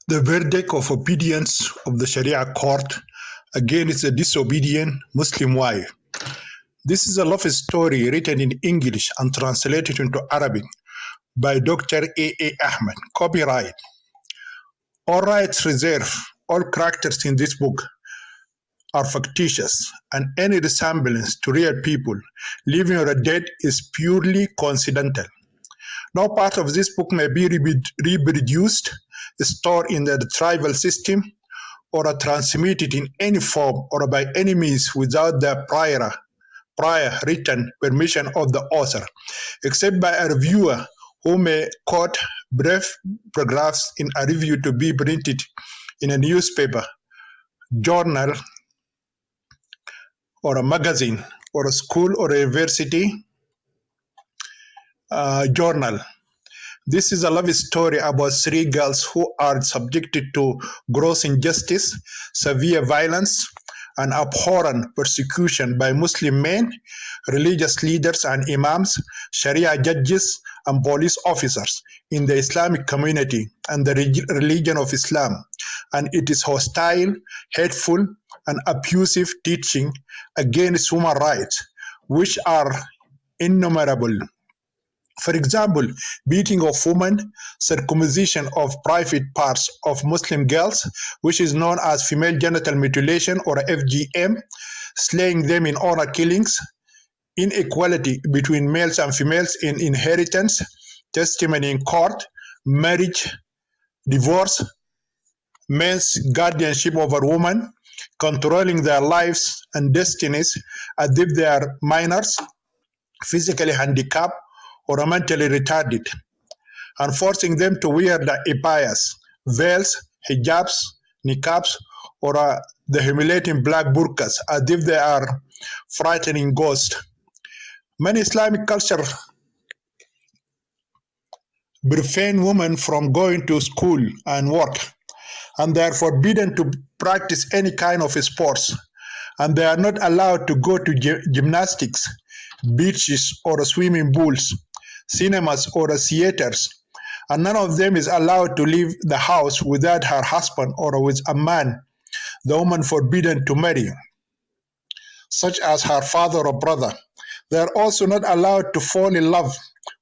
The verdict of obedience of the Sharia court against a disobedient Muslim wife. This is a love story written in English and translated into Arabic by Dr. A. Ahmed. Copyright. All rights reserved. All characters in this book are fictitious, and any resemblance to real people, living or dead, is purely coincidental. No part of this book may be reproduced, stored in the tribal system, or transmitted in any form or by any means without the prior written permission of the author, except by a reviewer who may quote brief paragraphs in a review to be printed in a newspaper, journal, or a magazine, or a school or a university journal. This is a love story about three girls who are subjected to gross injustice, severe violence, and abhorrent persecution by Muslim men, religious leaders and imams, Sharia judges, and police officers in the Islamic community and the religion of Islam, and it is hostile, hateful, and abusive teaching against human rights, which are innumerable. For example, beating of women, circumcision of private parts of Muslim girls, which is known as female genital mutilation or FGM, slaying them in honor killings, inequality between males and females in inheritance, testimony in court, marriage, divorce, men's guardianship over women, controlling their lives and destinies as if they are minors, physically handicapped, or mentally retarded, and forcing them to wear the abbayas, veils, hijabs, niqabs, or the humiliating black burqas as if they are frightening ghosts. Many Islamic cultures prevent women from going to school and work, and they are forbidden to practice any kind of sports, and they are not allowed to go to gymnastics, beaches, or swimming pools, cinemas, or theaters, and none of them is allowed to leave the house without her husband or with a man the woman forbidden to marry, such as her father or brother. They are also not allowed to fall in love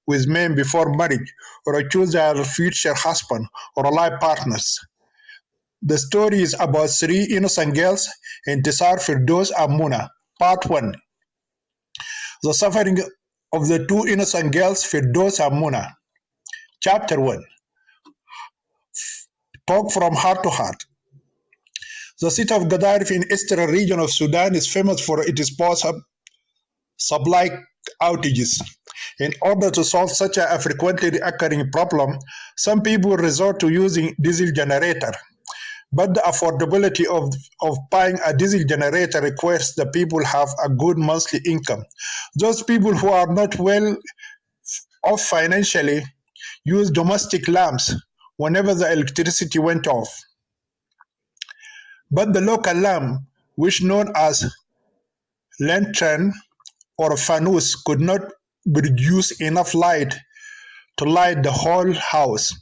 with men before marriage or choose their future husband or life partners. The story is about three innocent girls, Intisar, Firdos, and Muna. Part 1. The suffering of the two innocent girls, Firdos and Muna. Chapter 1. Talk from heart to heart. The city of Gadarif in eastern region of Sudan is famous for its power supply outages. In order to solve such a frequently occurring problem, some people resort to using diesel generator. But the affordability of buying a diesel generator requires the people have a good monthly income. Those people who are not well off financially use domestic lamps whenever the electricity went off. But the local lamp, which known as lantern or fanus, could not produce enough light to light the whole house.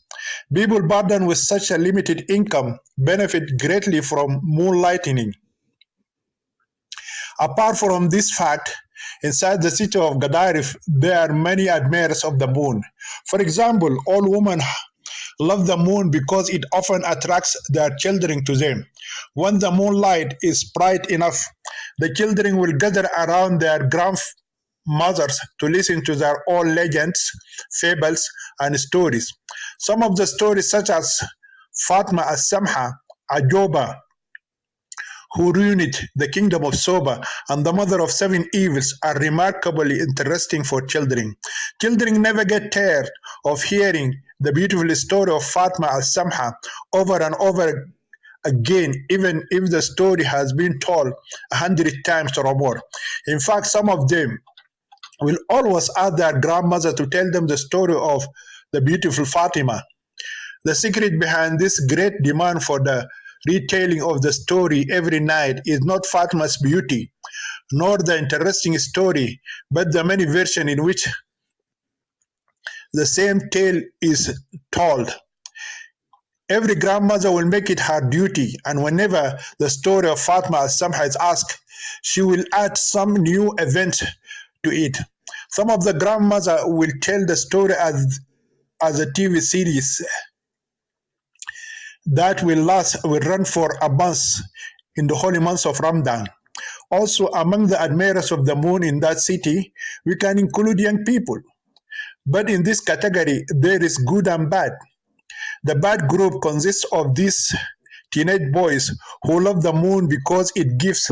People burdened with such a limited income benefit greatly from moonlighting. Apart from this fact, inside the city of Gadarif, there are many admirers of the moon. For example, all women love the moon because it often attracts their children to them. When the moonlight is bright enough, the children will gather around their grandmothers to listen to their old legends, fables, and stories. Some of the stories, such as Fatma as-Samha, Ajoba, who ruined the kingdom of Soba, and the mother of seven evils, are remarkably interesting for children. Children never get tired of hearing the beautiful story of Fatma as-Samha over and over again, even if the story has been told 100 times or more. In fact, some of them will always ask their grandmother to tell them the story of the beautiful Fatima. The secret behind this great demand for the retelling of the story every night is not Fatima's beauty, nor the interesting story, but the many versions in which the same tale is told. Every grandmother will make it her duty, and whenever the story of Fatma as Samha is asked, she will add some new event to it. Some of the grandmother will tell the story as a TV series that will run for a month in the holy months of Ramadan. Also, among the admirers of the moon in that city, we can include young people. But in this category, there is good and bad. The bad group consists of these teenage boys who love the moon because it gives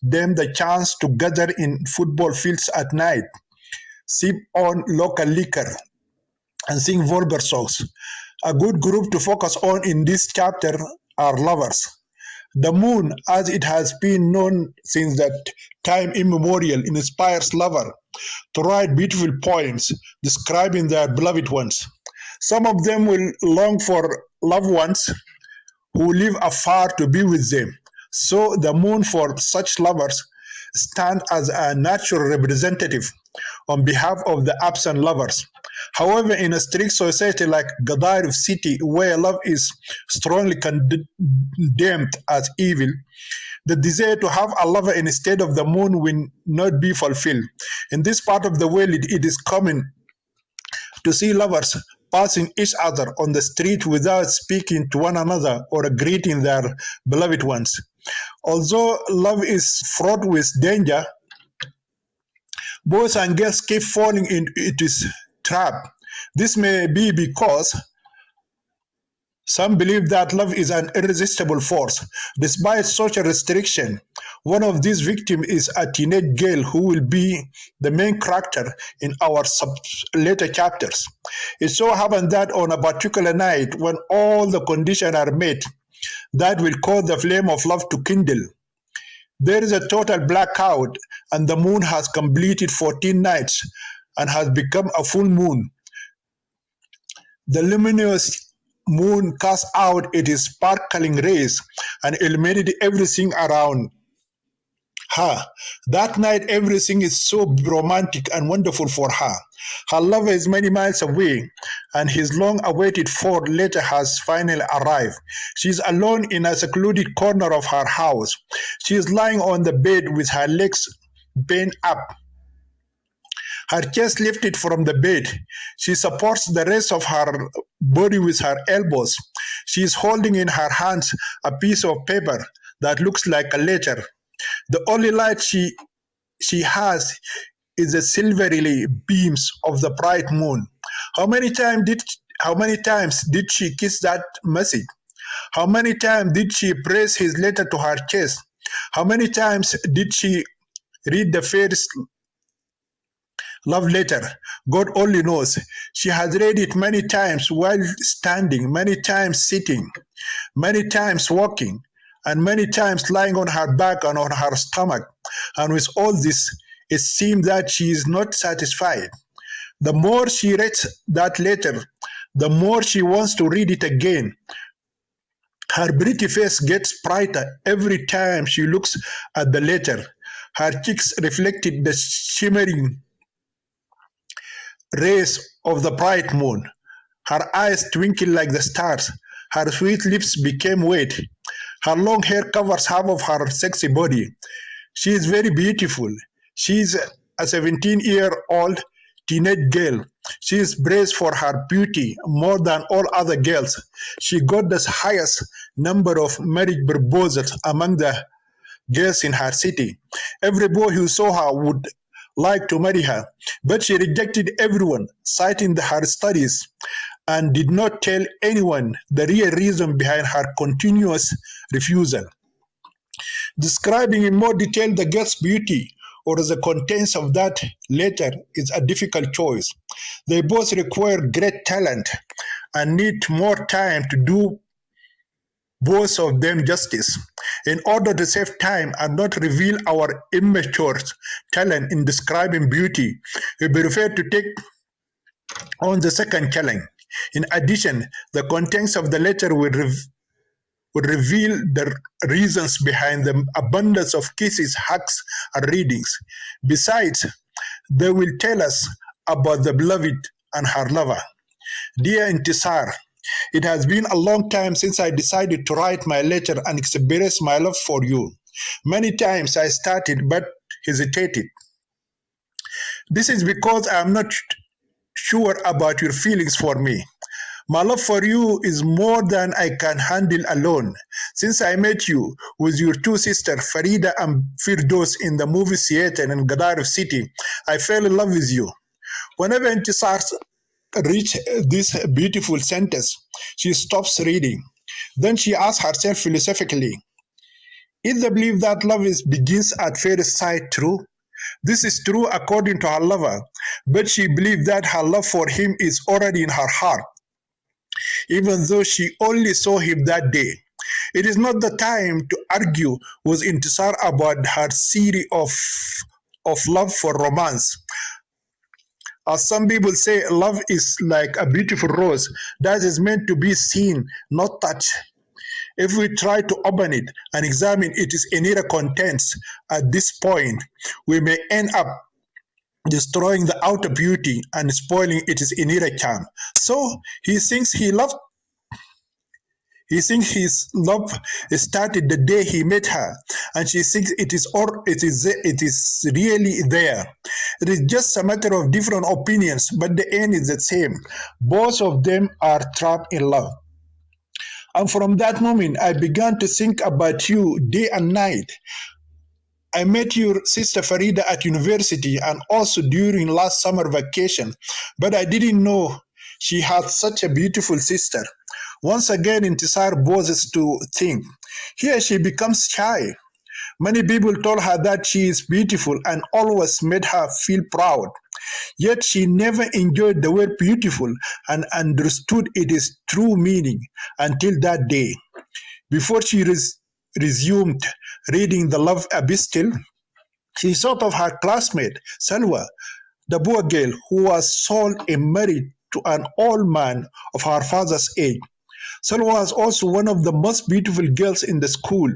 them the chance to gather in football fields at night, sip on local liquor, and sing vulgar songs. A good group to focus on in this chapter are lovers. The moon, as it has been known since that time immemorial, inspires lovers to write beautiful poems describing their beloved ones. Some of them will long for loved ones who live afar to be with them. So the moon for such lovers stands as a natural representative on behalf of the absent lovers. However, in a strict society like Gadarif city, where love is strongly condemned as evil, the desire to have a lover instead of the moon will not be fulfilled. In this part of the world, it is common to see lovers passing each other on the street without speaking to one another or greeting their beloved ones. Although love is fraught with danger, boys and girls keep falling into its trap. This may be because some believe that love is an irresistible force. Despite such a restriction, one of these victims is a teenage girl who will be the main character in our later chapters. It so happened that on a particular night, when all the conditions are met that will cause the flame of love to kindle, there is a total blackout, and the moon has completed 14 nights and has become a full moon. The luminous moon casts out its sparkling rays and illuminated everything around her. That night, everything is so romantic and wonderful for her. Her lover is many miles away, and his long awaited fourth letter has finally arrived. She is alone in a secluded corner of her house. She is lying on the bed with her legs bent up, her chest lifted from the bed. She supports the rest of her body with her elbows. She is holding in her hands a piece of paper that looks like a letter. The only light she has is the silvery beams of the bright moon. How many times did she kiss that message? How many times did she press his letter to her chest? How many times did she read the first love letter? God only knows. She has read it many times while standing, many times sitting, many times walking, and many times lying on her back and on her stomach. And with all this, it seems that she is not satisfied. The more she reads that letter, the more she wants to read it again. Her pretty face gets brighter every time she looks at the letter. Her cheeks reflected the shimmering rays of the bright moon. Her eyes twinkled like the stars. Her sweet lips became wet. Her long hair covers half of her sexy body. She is very beautiful. She is a 17-year-old teenage girl. She is praised for her beauty more than all other girls. She got the highest number of marriage proposals among the girls in her city. Every boy who saw her would like to marry her, but she rejected everyone, citing her studies, and did not tell anyone the real reason behind her continuous refusal. Describing in more detail the girl's beauty or the contents of that letter is a difficult choice. They both require great talent and need more time to do both of them justice. In order to save time and not reveal our immature talent in describing beauty, we prefer to take on the second challenge. In addition, the contents of the letter would reveal the reasons behind the abundance of kisses, hugs, and readings. Besides, they will tell us about the beloved and her lover. Dear Intisar, It has been a long time since I decided to write my letter and express my love for you. Many times I started but hesitated. This is because I am not sure about your feelings for me. My love for you is more than I can handle alone. Since I met you with your two sisters, Farida and Firdos, in the movie theater in Gadaref City, I fell in love with you. Whenever Intisar reached this beautiful sentence, she stops reading. Then she asks herself philosophically, is the belief that love begins at first sight true? This is true according to her lover, but she believes that her love for him is already in her heart, even though she only saw him that day. It is not the time to argue with Intisar about her theory of love for romance. As some people say, love is like a beautiful rose that is meant to be seen, not touched. If we try to open it and examine its inner contents at this point, we may end up destroying the outer beauty and spoiling its inner charm. So he thinks his love started the day he met her, and she thinks it is really there. It is just a matter of different opinions, but the end is the same. Both of them are trapped in love. And from that moment, I began to think about you day and night. I met your sister Farida at university and also during last summer vacation, but I didn't know she had such a beautiful sister. Once again, Intisar pauses to think. Here she becomes shy. Many people told her that she is beautiful and always made her feel proud. Yet she never enjoyed the word beautiful and understood its true meaning until that day. Before she resumed reading the love epistle, she thought of her classmate, Salwa, the poor girl who was sold and married to an old man of her father's age. Salwa was also one of the most beautiful girls in the school.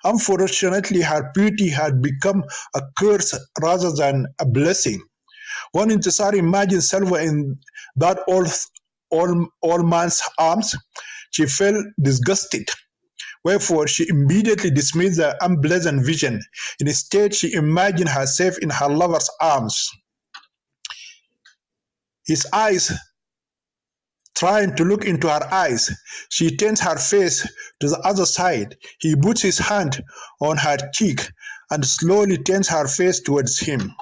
Unfortunately, her beauty had become a curse rather than a blessing. When Intisar imagined Salwa in that old man's arms, she felt disgusted. Wherefore, she immediately dismissed the unpleasant vision. Instead, she imagined herself in her lover's arms, his eyes trying to look into her eyes. She turns her face to the other side. He puts his hand on her cheek and slowly turns her face towards him.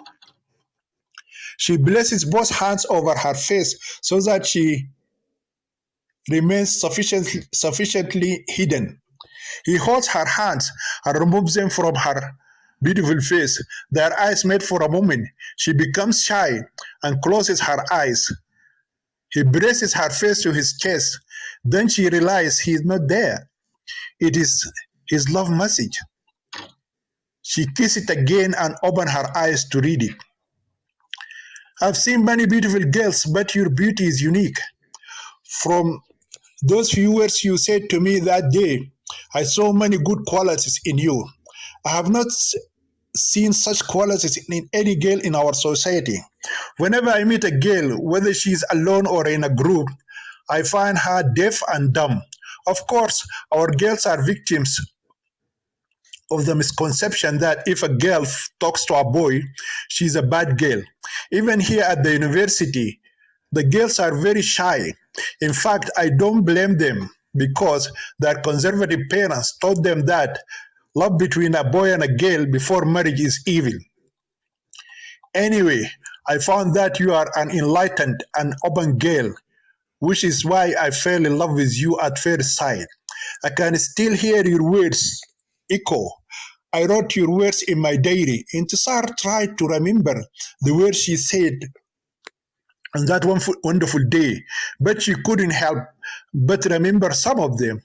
She places both hands over her face so that she remains sufficiently hidden. He holds her hands and removes them from her beautiful face. Their eyes meet for a moment. She becomes shy and closes her eyes. He braces her face to his chest. Then she realizes he is not there. It is his love message. She kisses it again and opens her eyes to read it. I've seen many beautiful girls, but your beauty is unique. From those few words you said to me that day, I saw many good qualities in you. I have not seen such qualities in any girl in our society. Whenever I meet a girl, whether she is alone or in a group, I find her deaf and dumb. Of course, our girls are victims of the misconception that if a girl talks to a boy, she's a bad girl. Even here at the university, the girls are very shy. In fact, I don't blame them because their conservative parents taught them that love between a boy and a girl before marriage is evil. Anyway, I found that you are an enlightened and open girl, which is why I fell in love with you at first sight. I can still hear your words echo. I wrote your words in my diary. Intisar tried to remember the words she said on that one wonderful day, but she couldn't help but remember some of them.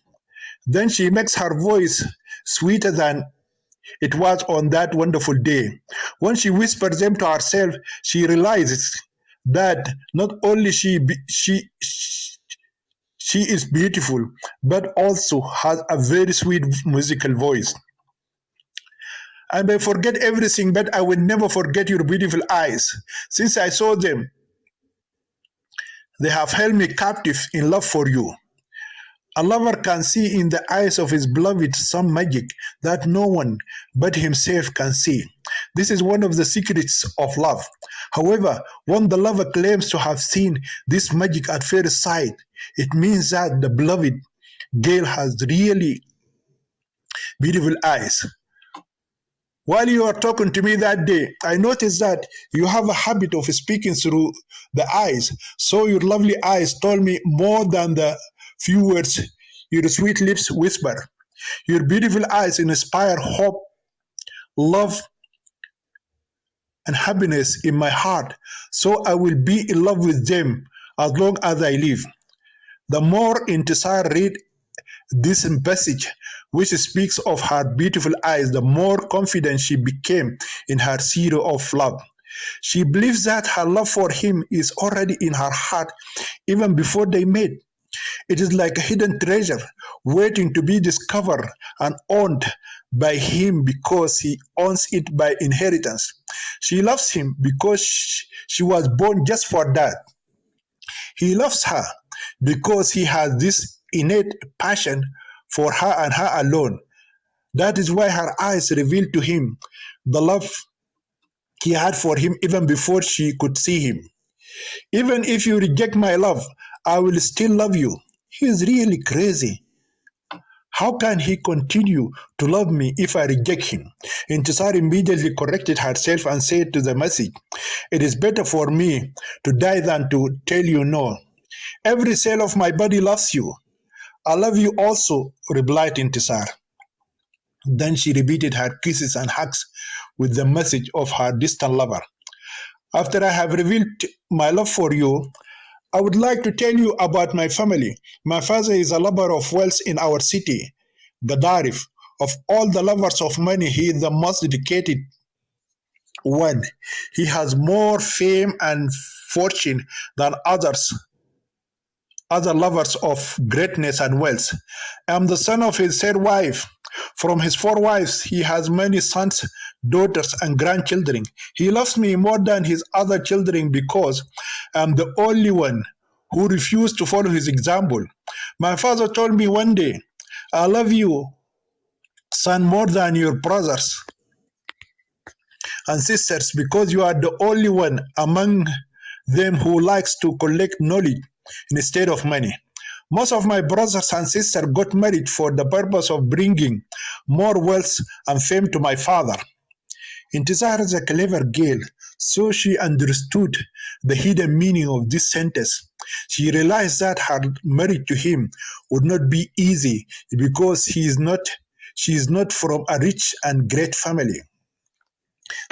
Then she makes her voice sweeter than it was on that wonderful day. When she whispers them to herself, she realizes that not only she is beautiful, but also has a very sweet musical voice. I may forget everything, but I will never forget your beautiful eyes. Since I saw them, they have held me captive in love for you. A lover can see in the eyes of his beloved some magic that no one but himself can see. This is one of the secrets of love. However, when the lover claims to have seen this magic at first sight, it means that the beloved girl has really beautiful eyes. While you were talking to me that day, I noticed that you have a habit of speaking through the eyes. So your lovely eyes told me more than the few words your sweet lips whisper. Your beautiful eyes inspire hope, love, and happiness in my heart. So I will be in love with them as long as I live. The more Intisar read this passage, which speaks of her beautiful eyes, the more confident she became in her zero of love. She believes that her love for him is already in her heart even before they met. It is like a hidden treasure waiting to be discovered and owned by him because he owns it by inheritance. She loves him because she was born just for that. He loves her because he has this innate passion for her and her alone. That is why her eyes reveal to him the love he had for him even before she could see him. Even if you reject my love, I will still love you. He is really crazy. How can he continue to love me if I reject him? Intisar immediately corrected herself and said to the message, it is better for me to die than to tell you no. Every cell of my body loves you. I love you also, replied Intisar. Then she repeated her kisses and hugs with the message of her distant lover. After I have revealed my love for you, I would like to tell you about my family. My father is a lover of wealth in our city, Gadarif. Of all the lovers of money, he is the most dedicated one. He has more fame and fortune than other lovers of greatness and wealth. I am the son of his third wife. From his four wives, he has many sons, daughters, and grandchildren. He loves me more than his other children because I am the only one who refused to follow his example. My father told me one day, I love you, son, more than your brothers and sisters because you are the only one among them who likes to collect knowledge instead of money. Most of my brothers and sisters got married for the purpose of bringing more wealth and fame to my father. Intizar is a clever girl, so she understood the hidden meaning of this sentence. She realized that her marriage to him would not be easy because she is not from a rich and great family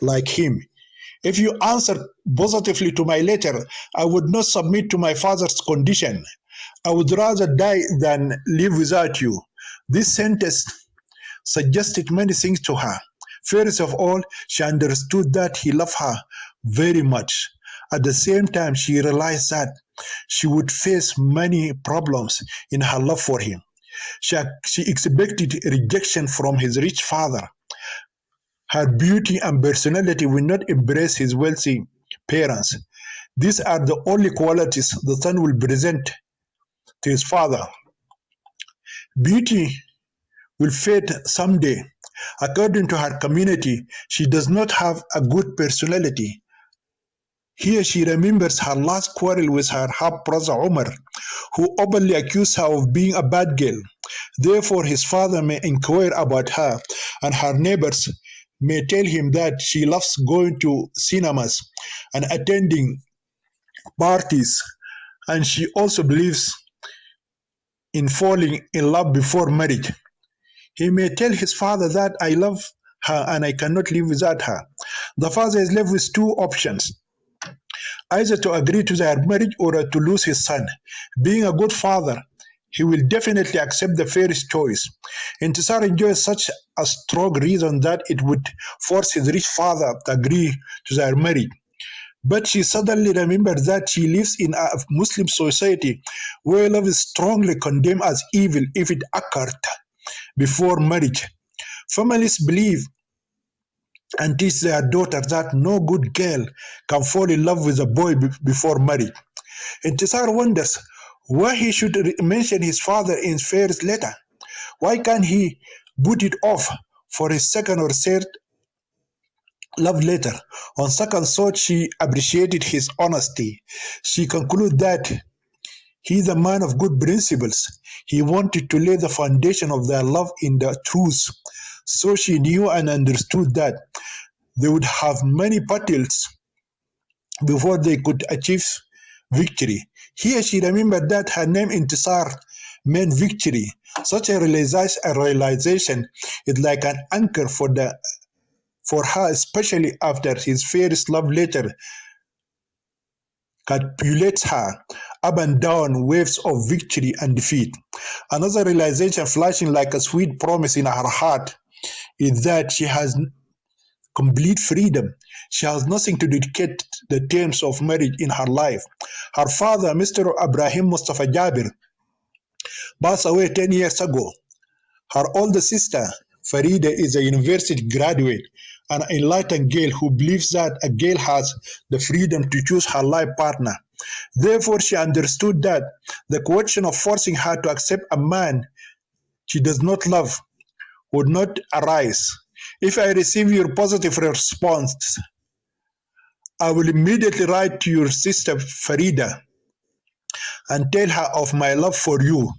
like him. If you answer positively to my letter, I would not submit to my father's condition. I would rather die than live without you. This sentence suggested many things to her. First of all, she understood that he loved her very much. At the same time, she realized that she would face many problems in her love for him. She expected rejection from his rich father. Her beauty and personality will not embrace his wealthy parents. These are the only qualities the son will present to his father. Beauty will fade someday. According to her community, she does not have a good personality. Here she remembers her last quarrel with her half-brother Omar, who openly accused her of being a bad girl. Therefore, his father may inquire about her, and her neighbors may tell him that she loves going to cinemas and attending parties, and she also believes in falling in love before marriage. He may tell his father that I love her and I cannot live without her. The father is left with two options, either to agree to their marriage or to lose his son. Being a good father, he will definitely accept the fairest choice. Intisar enjoys such a strong reason that it would force his rich father to agree to their marriage. But she suddenly remembers that she lives in a Muslim society where love is strongly condemned as evil if it occurred before marriage. Families believe and teach their daughters that no good girl can fall in love with a boy before marriage. Intisar wonders Why he should mention his father in first letter? Why can't he put it off for his second or third love letter? On second thought, she appreciated his honesty. She concluded that he is a man of good principles. He wanted to lay the foundation of their love in the truth. So she knew and understood that they would have many battles before they could achieve victory. Here she remembered that her name Intisar meant victory. Such a realization is like an anchor for her, especially after his first love letter catapults her up and down waves of victory and defeat. Another realization flashing like a sweet promise in her heart is that she has complete freedom. She has nothing to dictate the terms of marriage in her life. Her father, Mr. Ibrahim Mustafa Jabir, passed away 10 years ago. Her older sister, Farida, is a university graduate, an enlightened girl who believes that a girl has the freedom to choose her life partner. Therefore, she understood that the question of forcing her to accept a man she does not love would not arise. If I receive your positive response, I will immediately write to your sister Farida and tell her of my love for you.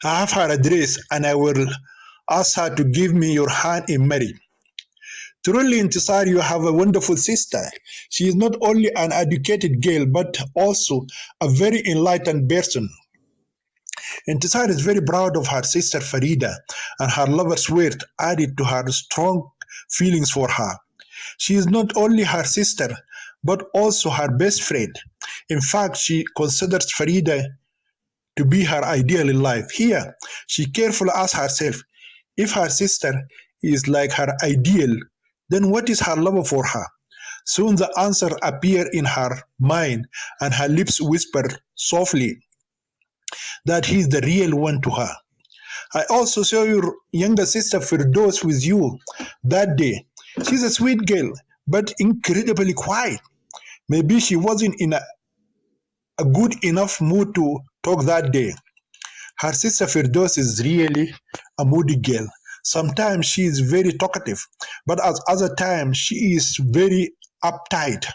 I have her address and I will ask her to give me your hand in marriage. Truly, Intisar, you have a wonderful sister. She is not only an educated girl but also a very enlightened person. Intisar is very proud of her sister Farida, and her lover's word added to her strong feelings for her. She is not only her sister, but also her best friend. In fact, she considers Farida to be her ideal in life. Here, she carefully asks herself, if her sister is like her ideal, then what is her love for her? Soon the answer appeared in her mind, and her lips whispered softly that he is the real one to her. I also saw your younger sister Firdos with you that day. She's a sweet girl, but incredibly quiet. Maybe she wasn't in a good enough mood to talk that day. Her sister Firdos is really a moody girl. Sometimes she is very talkative, but at other times she is very uptight.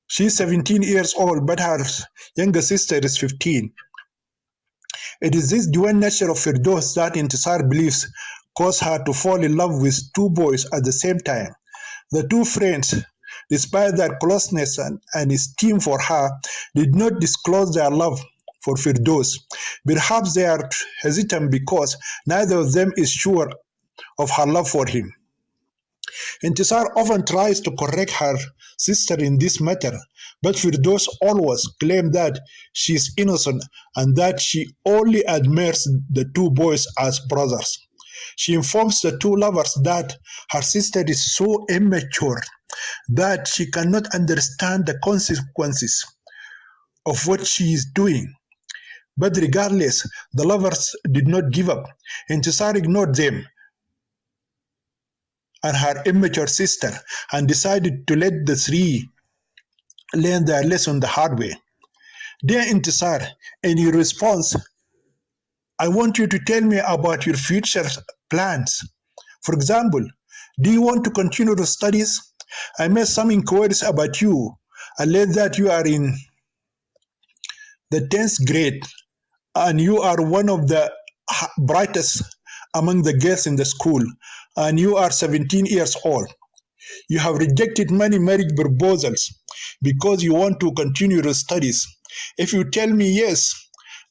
She is 17 years old, but her younger sister is 15. It is this dual nature of Firdos that Intisar believes caused her to fall in love with two boys at the same time. The two friends, despite their closeness and esteem for her, did not disclose their love for Firdos. Perhaps they are hesitant because neither of them is sure of her love for him. Intisar often tries to correct her sister in this matter, but Firdos always claims that she is innocent and that she only admires the two boys as brothers. She informs the two lovers that her sister is so immature that she cannot understand the consequences of what she is doing. But regardless, the lovers did not give up. Intisar ignored them and her immature sister and decided to let the three learn their lesson the hard way. Dear Intisar, in your response, I want you to tell me about your future plans. For example, do you want to continue the studies? I made some inquiries about you. I learned that you are in the 10th grade and you are one of the brightest among the girls in the school, and you are 17 years old. You have rejected many marriage proposals because you want to continue your studies. If you tell me yes,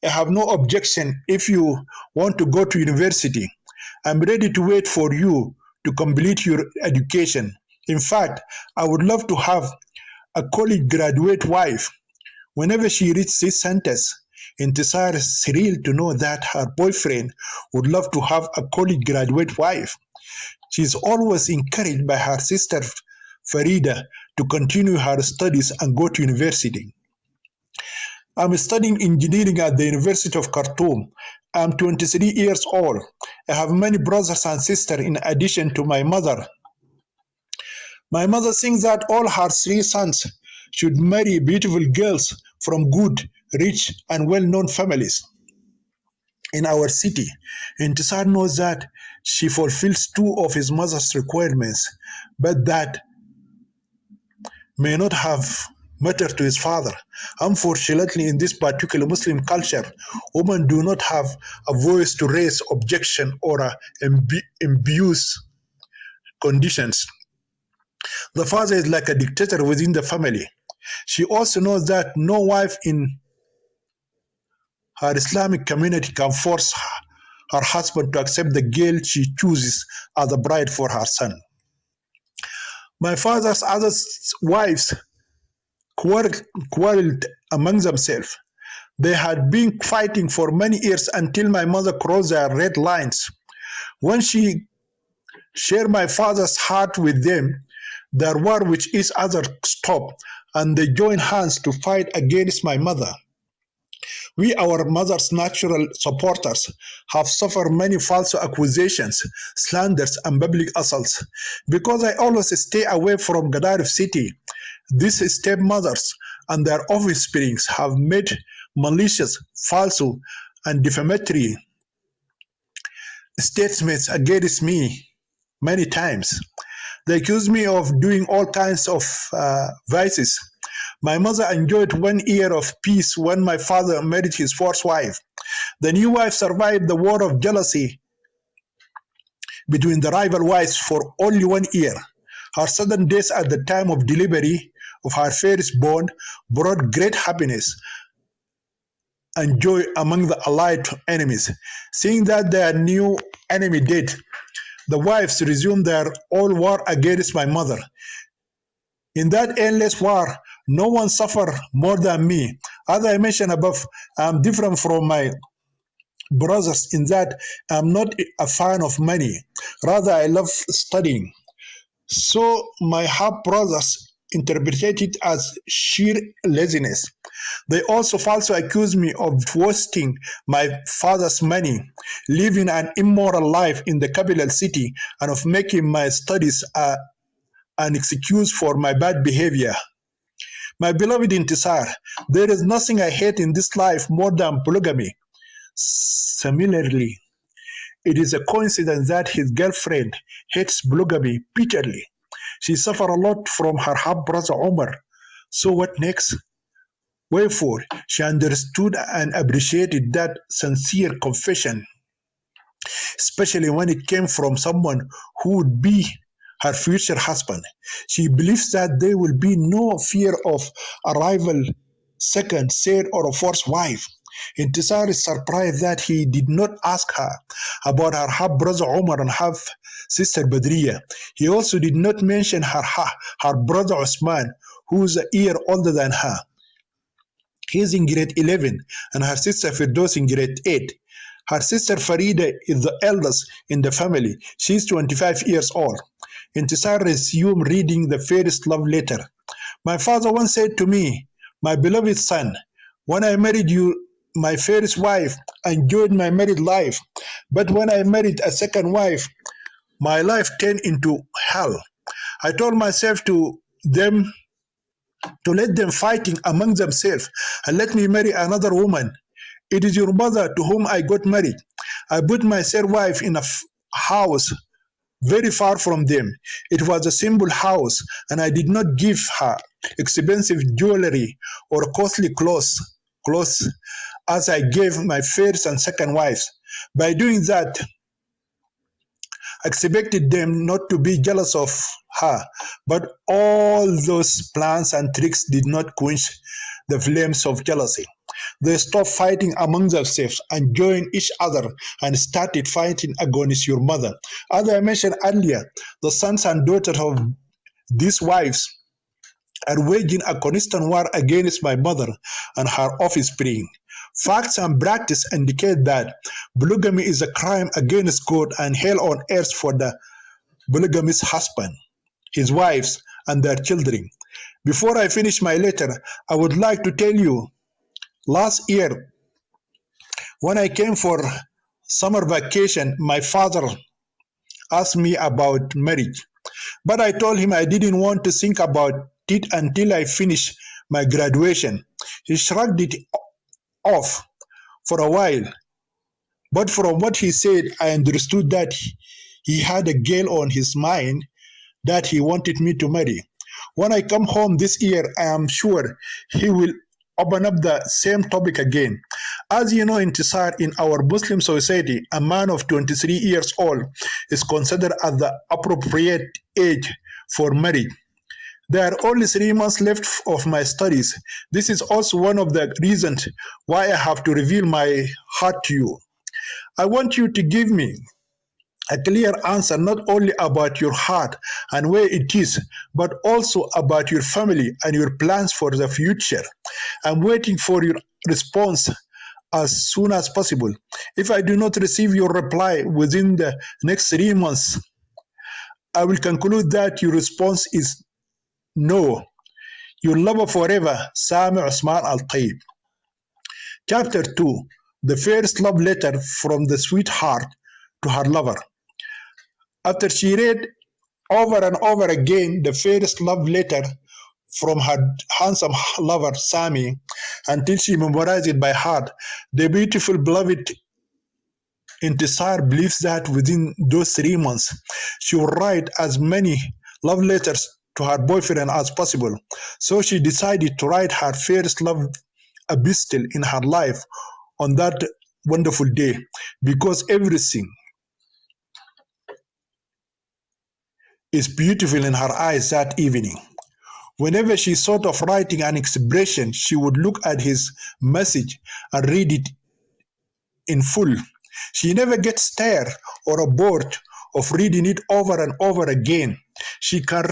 I have no objection if you want to go to university. I'm ready to wait for you to complete your education. In fact, I would love to have a college graduate wife. Whenever she reads this sentence, Intisar is thrilled to know that her boyfriend would love to have a college graduate wife. She is always encouraged by her sister Farida to continue her studies and go to university. I'm studying engineering at the University of Khartoum. I'm 23 years old. I have many brothers and sisters in addition to my mother. My mother thinks that all her three sons should marry beautiful girls from good, rich, and well-known families in our city. Intisar knows that she fulfills two of his mother's requirements, but that may not have mattered to his father. Unfortunately, in this particular Muslim culture, women do not have a voice to raise objection or abuse conditions. The father is like a dictator within the family. She also knows that no wife in her Islamic community can force her husband to accept the girl she chooses as a bride for her son. My father's other wives quarreled among themselves. They had been fighting for many years until my mother crossed their red lines. When she shared my father's heart with them, their war with each other stopped, and they joined hands to fight against my mother. We, our mother's natural supporters, have suffered many false accusations, slanders, and public assaults. Because I always stay away from Gadarif city, these stepmothers and their offsprings have made malicious, false, and defamatory statements against me many times. They accuse me of doing all kinds of vices. My mother enjoyed 1 year of peace when my father married his first wife. The new wife survived the war of jealousy between the rival wives for only 1 year. Her sudden death at the time of delivery of her firstborn brought great happiness and joy among the allied enemies. Seeing that their new enemy dead, the wives resumed their old war against my mother. In that endless war, no one suffered more than me. As I mentioned above, I'm different from my brothers in that I'm not a fan of money. Rather, I love studying. So my half brothers interpreted it as sheer laziness. They also falsely accused me of wasting my father's money, living an immoral life in the capital city, and of making my studies an excuse for my bad behavior. My beloved Intisar, there is nothing I hate in this life more than polygamy. Similarly, it is a coincidence that his girlfriend hates polygamy bitterly. She suffered a lot from her half brother Omar. So, what next? Wherefore, she understood and appreciated that sincere confession, especially when it came from someone who would be her future husband. She believes that there will be no fear of a rival second, third, or a fourth wife. Intisar is surprised that he did not ask her about her half brother Omar and half sister Badriya. He also did not mention her brother Osman, who is a year older than her. He is in grade 11 and her sister Firdos in grade 8. Her sister Farida is the eldest in the family. She is 25 years old. Intisar resumed reading the first love letter. My father once said to me, "My beloved son, when I married you, my first wife, I enjoyed my married life. But when I married a second wife, my life turned into hell. I told myself to let them fighting among themselves and let me marry another woman. It is your mother to whom I got married. I put my third wife in a house very far from them. It was a simple house, and I did not give her expensive jewelry or costly clothes as I gave my first and second wives. By doing that, I expected them not to be jealous of her, but all those plans and tricks did not quench the flames of jealousy. They stopped fighting among themselves and joined each other and started fighting against your mother. As I mentioned earlier, the sons and daughters of these wives are waging a constant war against my mother and her offspring. Facts and practice indicate that polygamy is a crime against God and hell on earth for the polygamous husband, his wives, and their children. Before I finish my letter, I would like to tell you last year, when I came for summer vacation, my father asked me about marriage. But I told him I didn't want to think about it until I finished my graduation. He shrugged it off for a while, but from what he said, I understood that he had a girl on his mind that he wanted me to marry. When I come home this year, I am sure he will open up the same topic again. As you know, Intisar, in our Muslim society, a man of 23 years old is considered as the appropriate age for marriage. There are only 3 months left of my studies. This is also one of the reasons why I have to reveal my heart to you. I want you to give me a clear answer not only about your heart and where it is, but also about your family and your plans for the future. I'm waiting for your response as soon as possible. If I do not receive your reply within the next 3 months, I will conclude that your response is no. Your lover forever, Sami Usman Al Taib. Chapter 2. The first love letter from the sweetheart to her lover. After she read over and over again the first love letter from her handsome lover Sami until she memorized it by heart, the beautiful beloved Intisar believes that within those 3 months she will write as many love letters to her boyfriend as possible. So she decided to write her first love epistle in her life on that wonderful day, because everything is beautiful in her eyes that evening. Whenever she thought of writing an expression, she would look at his message and read it in full. She never gets tired or bored of reading it over and over again. She can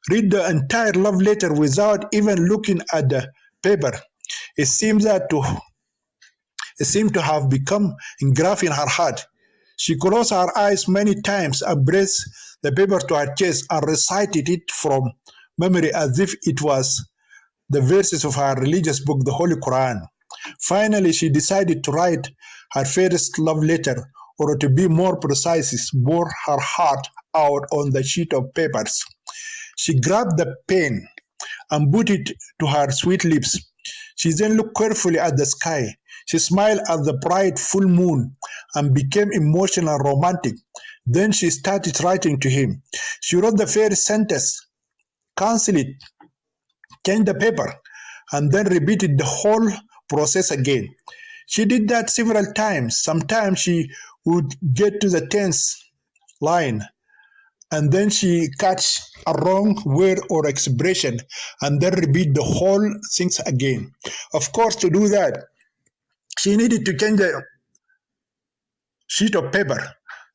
read the entire love letter without even looking at the paper. It seems to have become engraved in her heart. She closed her eyes many times and pressed the paper to her chest and recited it from memory as if it was the verses of her religious book, the Holy Quran. Finally, she decided to write her first love letter, or to be more precise, pour her heart out on the sheet of papers. She grabbed the pen and put it to her sweet lips. She then looked carefully at the sky. She smiled at the bright full moon and became emotional and romantic. Then she started writing to him. She wrote the first sentence, cancel it, changed the paper, and then repeated the whole process again. She did that several times. Sometimes she would get to the 10th line and then she catch a wrong word or expression and then repeat the whole things again. Of course, to do that, she needed to change the sheet of paper.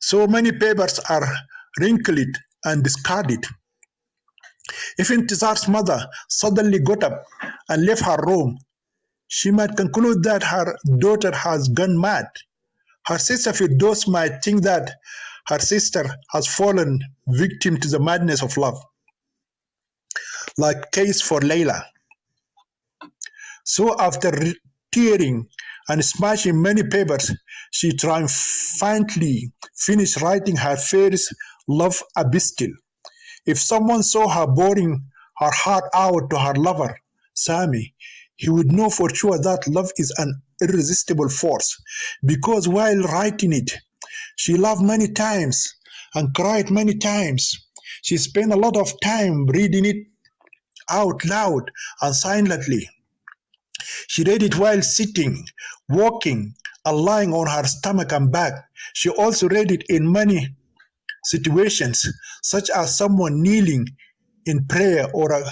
So many papers are wrinkled and discarded. If Intizar's mother suddenly got up and left her room, she might conclude that her daughter has gone mad. Her sister Firdos might think that her sister has fallen victim to the madness of love, like case for Layla. So after tearing and smashing many papers, she triumphantly finished writing her first love epistle. If someone saw her pouring her heart out to her lover, Sami, he would know for sure that love is an irresistible force, because while writing it, she laughed many times and cried many times. She spent a lot of time reading it out loud and silently. She read it while sitting, walking, and lying on her stomach and back. She also read it in many situations, such as someone kneeling in prayer or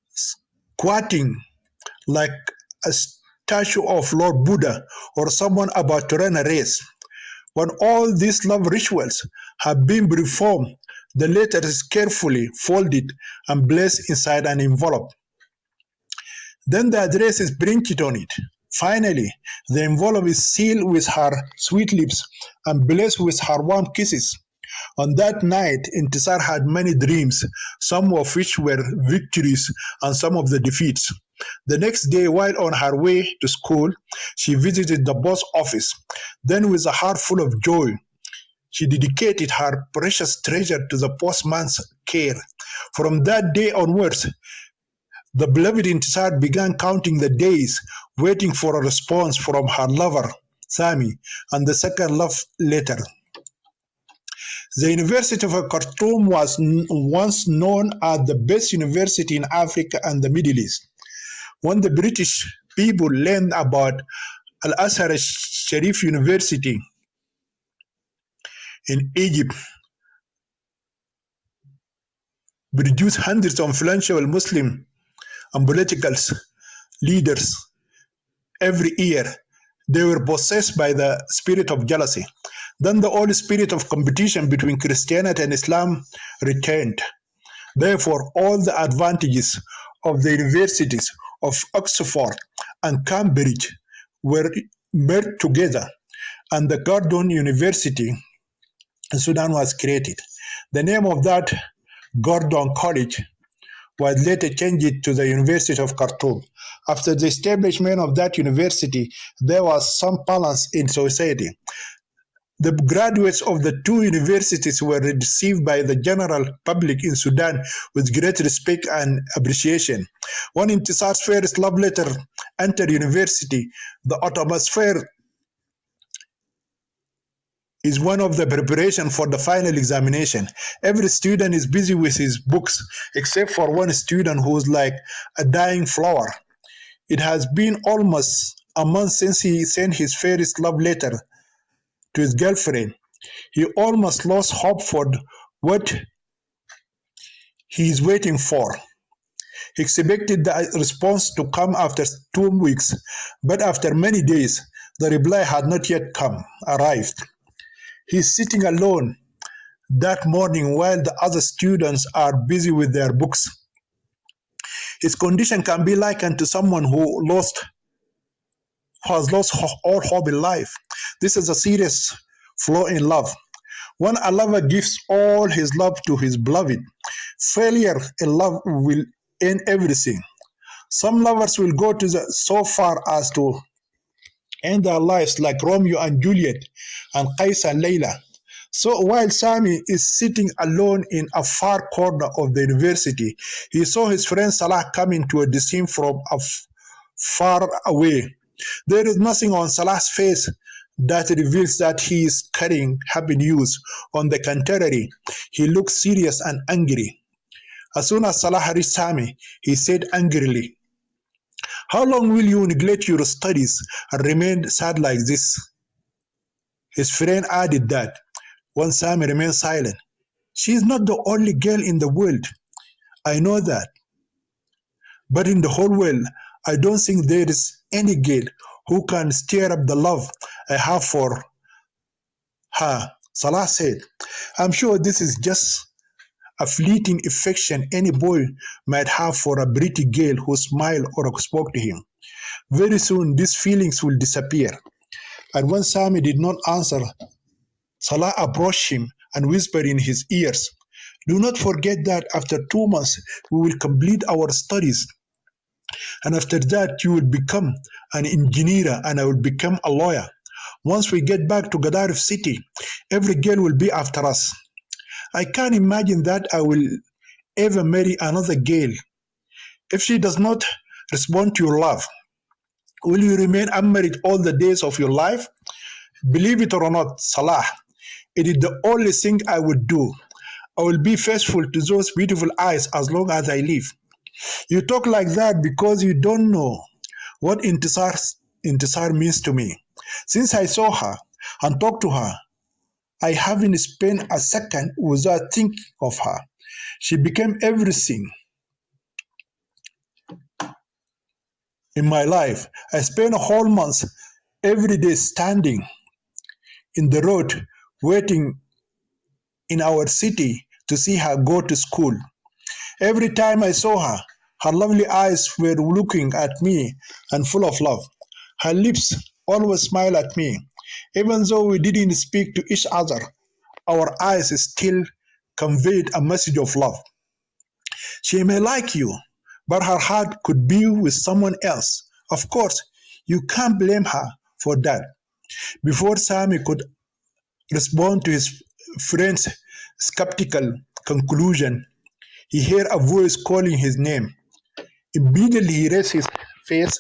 squatting like a statue of Lord Buddha, or someone about to run a race. When all these love rituals have been performed, the letter is carefully folded and placed inside an envelope. Then the address is printed on it. Finally, the envelope is sealed with her sweet lips and blessed with her warm kisses. On that night, Intisar had many dreams, some of which were victories and some of the defeats. The next day, while on her way to school, she visited the post office. Then, with a heart full of joy, she dedicated her precious treasure to the postman's care. From that day onwards, The beloved Intisar began counting the days, waiting for a response from her lover, Sami, and the second love letter. The University of Khartoum was once known as the best university in Africa and the Middle East. When the British people learned about Al Azhar Sharif University in Egypt, produced hundreds of influential Muslim and political leaders every year, they were possessed by the spirit of jealousy. Then the old spirit of competition between Christianity and Islam returned. Therefore, all the advantages of the universities of Oxford and Cambridge were merged together, and the Gordon University in Sudan was created. The name of that Gordon College was later changed to the University of Khartoum. After the establishment of that university, there was some balance in society. The graduates of the two universities were received by the general public in Sudan with great respect and appreciation. When Intisar's first love letter entered university, the atmosphere is one of the preparation for the final examination. Every student is busy with his books, except for one student who's like a dying flower. It has been almost a month since he sent his first love letter to his girlfriend. He almost lost hope for what he is waiting for. He expected the response to come after 2 weeks, but after many days, the reply had not yet arrived. He is sitting alone that morning while the other students are busy with their books. His condition can be likened to someone who has lost all hope in life. This is a serious flaw in love. When a lover gives all his love to his beloved, failure in love will end everything. Some lovers will go so far as to end their lives like Romeo and Juliet and Qais and Layla. So while Sami is sitting alone in a far corner of the university, he saw his friend Salah coming towards him from far away. There is nothing on Salah's face that reveals that he is carrying happy news. On the contrary, he looks serious and angry. As soon as Salah reached Sami, he said angrily, "How long will you neglect your studies and remain sad like this?" His friend added that when Sami remained silent, "She is not the only girl in the world. I know that. But in the whole world, I don't think there is any girl who can stir up the love I have for her." Salah said, "I'm sure this is just a fleeting affection any boy might have for a pretty girl who smiled or spoke to him. Very soon these feelings will disappear." And when Sami did not answer, Salah approached him and whispered in his ears, "Do not forget that after 2 months we will complete our studies. And after that you will become an engineer and I will become a lawyer. Once we get back to Gadaref city, every girl will be after us. I can't imagine that I will ever marry another girl. If she does not respond to your love, will you remain unmarried all the days of your life?" Believe it or not, Salah, it is the only thing I would do. I will be faithful to those beautiful eyes as long as I live. You talk like that because you don't know what Intisar means to me. Since I saw her and talked to her, I haven't spent a second without thinking of her. She became everything in my life. I spent a whole month every day standing in the road waiting in our city to see her go to school. Every time I saw her, her lovely eyes were looking at me and full of love. Her lips always smiled at me. Even though we didn't speak to each other, our eyes still conveyed a message of love. She may like you, but her heart could be with someone else. Of course, you can't blame her for that. Before Sami could respond to his friend's skeptical conclusion, he heard a voice calling his name. Immediately he raised his face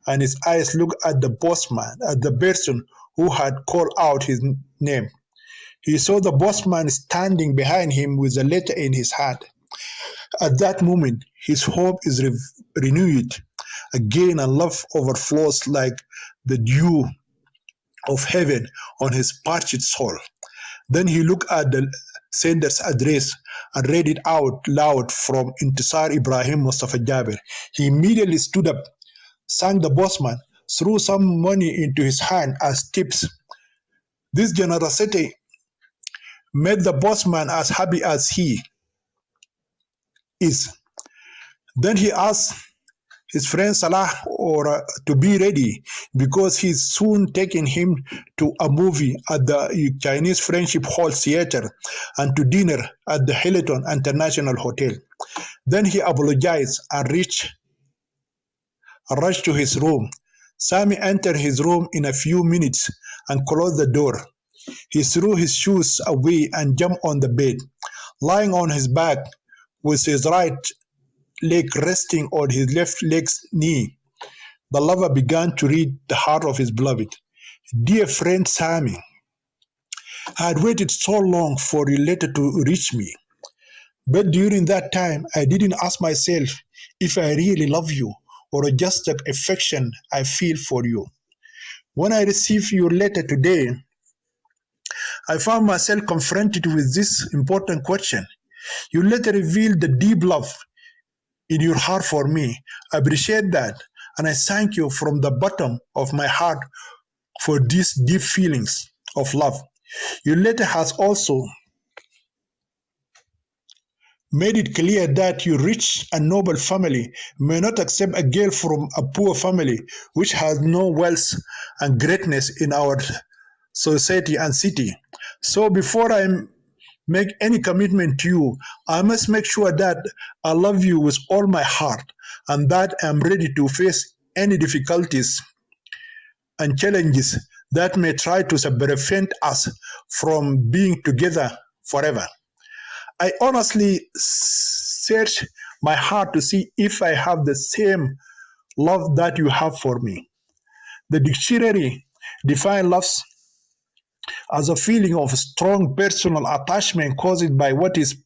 and his eyes looked at the postman, at the person who had called out his name. He saw the postman standing behind him with a letter in his hand. At that moment, his hope is renewed again, and love overflows like the dew of heaven on his parched soul. Then he looked at the sender's address and read it out loud from Intisar Ibrahim Mustafa Jaber. He immediately stood up, thanked the bossman, threw some money into his hand as tips. This generosity made the bossman as happy as he is. Then he asked his friend Salah to be ready because he's soon taking him to a movie at the Chinese Friendship Hall Theater and to dinner at the Hilton International Hotel. Then he apologized and rushed to his room. Sami entered his room in a few minutes and closed the door. He threw his shoes away and jumped on the bed. Lying on his back with his right leg resting on his left leg's knee, the lover began to read the heart of his beloved. Dear friend Sami, I had waited so long for your letter to reach me. But during that time, I didn't ask myself if I really love you or just the affection I feel for you. When I received your letter today, I found myself confronted with this important question. Your letter revealed the deep love in your heart for me. I appreciate that, and I thank you from the bottom of my heart for these deep feelings of love. Your letter has also made it clear that your rich and noble family may not accept a girl from a poor family which has no wealth and greatness in our society and city. So before I make any commitment to you, I must make sure that I love you with all my heart and that I'm ready to face any difficulties and challenges that may try to prevent us from being together forever. I honestly search my heart to see if I have the same love that you have for me. The dictionary defines love as a feeling of strong personal attachment caused by what is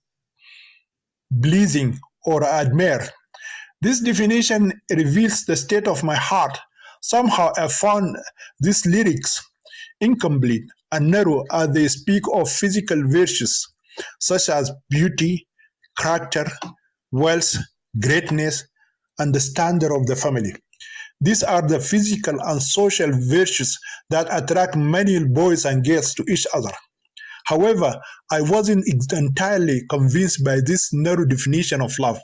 pleasing or admired. This definition reveals the state of my heart. Somehow I found these lyrics incomplete and narrow as they speak of physical virtues such as beauty, character, wealth, greatness, and the standard of the family. These are the physical and social virtues that attract many boys and girls to each other. However, I wasn't entirely convinced by this narrow definition of love.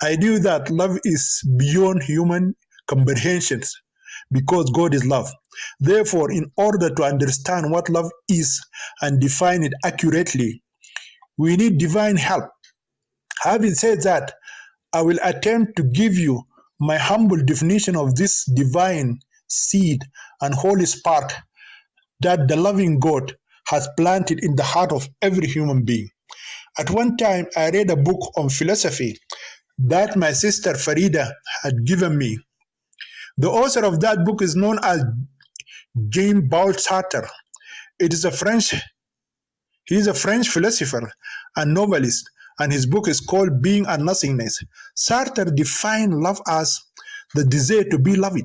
I knew that love is beyond human comprehensions because God is love. Therefore, in order to understand what love is and define it accurately, we need divine help. Having said that, I will attempt to give you my humble definition of this divine seed and holy spark that the loving God has planted in the heart of every human being. At one time, I read a book on philosophy that my sister Farida had given me. The author of that book is known as Jean-Paul Sartre. It is a French He is a French philosopher and novelist, and his book is called Being and Nothingness. Sartre defined love as the desire to be loved.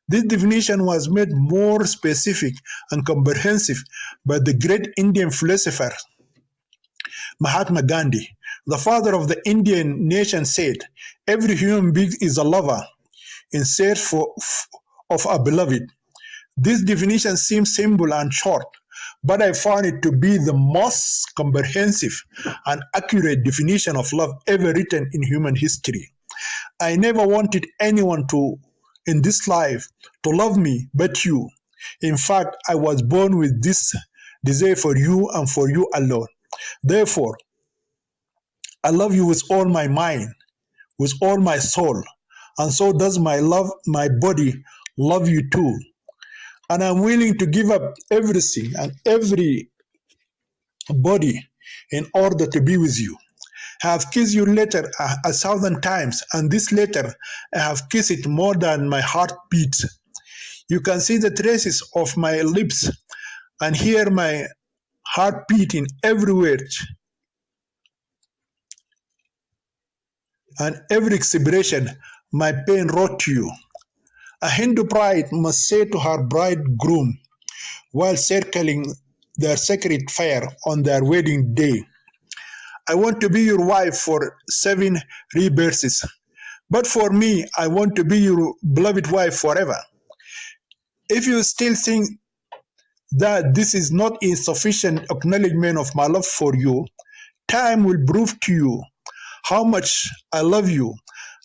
This definition was made more specific and comprehensive by the great Indian philosopher Mahatma Gandhi. The father of the Indian nation said, every human being is a lover in search of a beloved. This definition seems simple and short, but I found it to be the most comprehensive and accurate definition of love ever written in human history. I never wanted anyone in this life to love me but you. In fact, I was born with this desire for you and for you alone. Therefore, I love you with all my mind, with all my soul, and so does my body love you too. And I'm willing to give up everything and every body in order to be with you. I have kissed your letter a thousand times, and this letter I have kissed it more than my heart beats. You can see the traces of my lips and hear my heart beating every word and every expression my pen wrote to you. A Hindu bride must say to her bridegroom while circling their sacred fire on their wedding day, I want to be your wife for 7 rebirths. But for me, I want to be your beloved wife forever. If you still think that this is not insufficient acknowledgement of my love for you, time will prove to you how much I love you,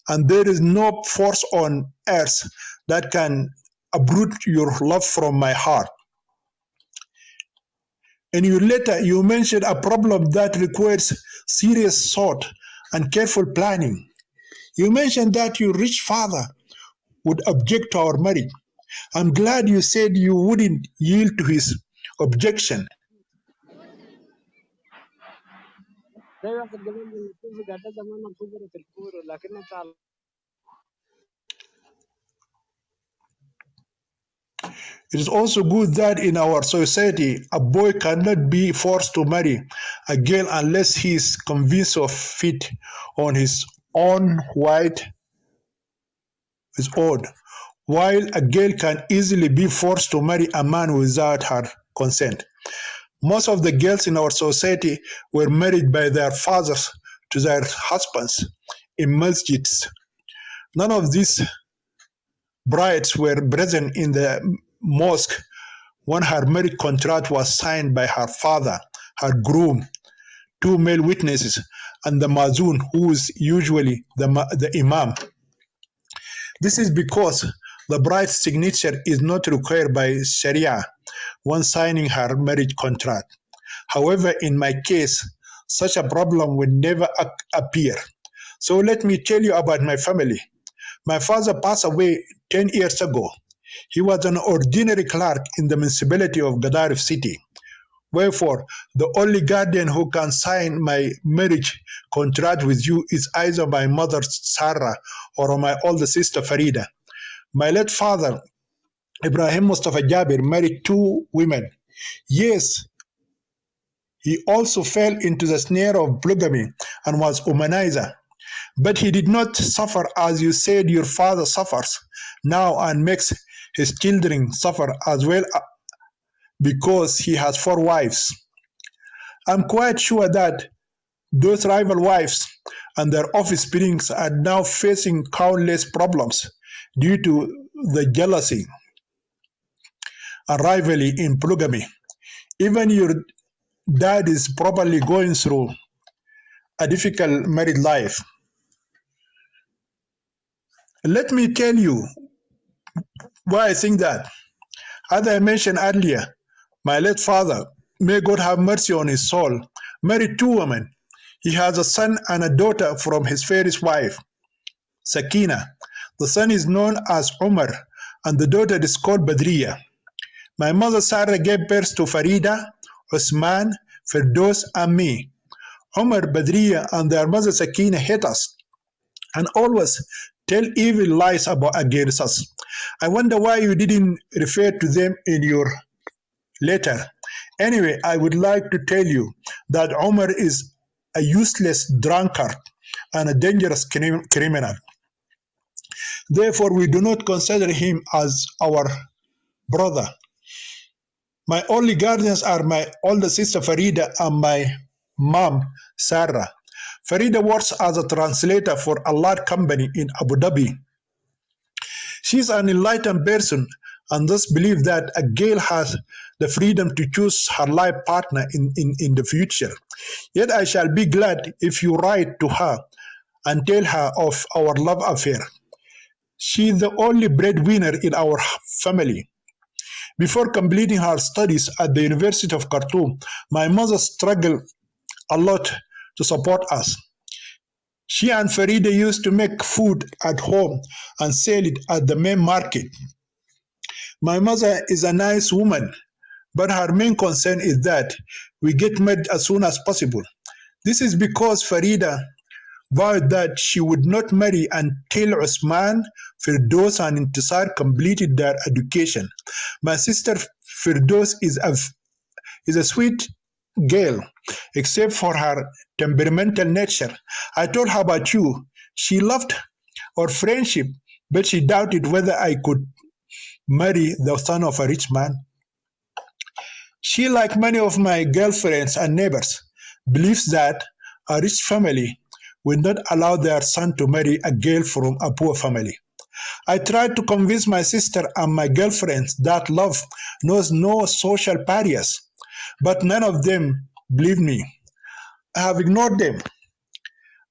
and there is no force on earth that can uproot your love from my heart. In your letter, you mentioned a problem that requires serious thought and careful planning. You mentioned that your rich father would object to our marriage. I'm glad you said you wouldn't yield to his objection. ده واحد كمان من الكوفي قاعد زمان كبر في الكورة لكن تعال It is also good that in our society, a boy cannot be forced to marry a girl unless he is convinced of it on his own white is odd, while a girl can easily be forced to marry a man without her consent. Most of the girls in our society were married by their fathers to their husbands in masjids. None of these brides were present in the mosque when her marriage contract was signed by her father, her groom, two male witnesses, and the mazoon, who is usually the imam. This is because the bride's signature is not required by Sharia when signing her marriage contract. However, in my case, such a problem would never appear. So let me tell you about my family. My father passed away 10 years ago. He was an ordinary clerk in the municipality of Gadaref City. Wherefore, the only guardian who can sign my marriage contract with you is either my mother Sarah or my older sister Farida. My late father, Ibrahim Mustafa Jabir, married two women. Yes, he also fell into the snare of polygamy and was womanizer. But he did not suffer as you said your father suffers now and makes his children suffer as well because he has 4 wives. I'm quite sure that those rival wives and their offsprings are now facing countless problems due to the jealousy and rivalry in polygamy. Even your dad is probably going through a difficult married life. Let me tell you why I think that. As I mentioned earlier, my late father, may God have mercy on his soul, married two women. He has a son and a daughter from his first wife, Sakina. The son is known as Umar, and the daughter is called Badriya. My mother Sarah gave birth to Farida, Usman, Firdos, and me. Umar, Badriya, and their mother Sakina hate us and always tell evil lies against us. I wonder why you didn't refer to them in your letter. Anyway, I would like to tell you that Omar is a useless drunkard and a dangerous criminal. Therefore, we do not consider him as our brother. My only guardians are my older sister Farida and my mom Sarah. Farida works as a translator for a large company in Abu Dhabi. She is an enlightened person and thus believes that a girl has the freedom to choose her life partner in the future. Yet I shall be glad if you write to her and tell her of our love affair. She is the only breadwinner in our family. Before completing her studies at the University of Khartoum, my mother struggled a lot to support us. She and Farida used to make food at home and sell it at the main market. My mother is a nice woman, but her main concern is that we get married as soon as possible. This is because Farida vowed that she would not marry until Usman, Firdos, and Intisar completed their education. My sister Firdos is a sweet girl, except for her temperamental nature. I told her about you. She loved our friendship, but she doubted whether I could marry the son of a rich man. She, like many of my girlfriends and neighbors, believes that a rich family will not allow their son to marry a girl from a poor family. I tried to convince my sister and my girlfriends that love knows no social barriers, but none of them believed me. I have ignored them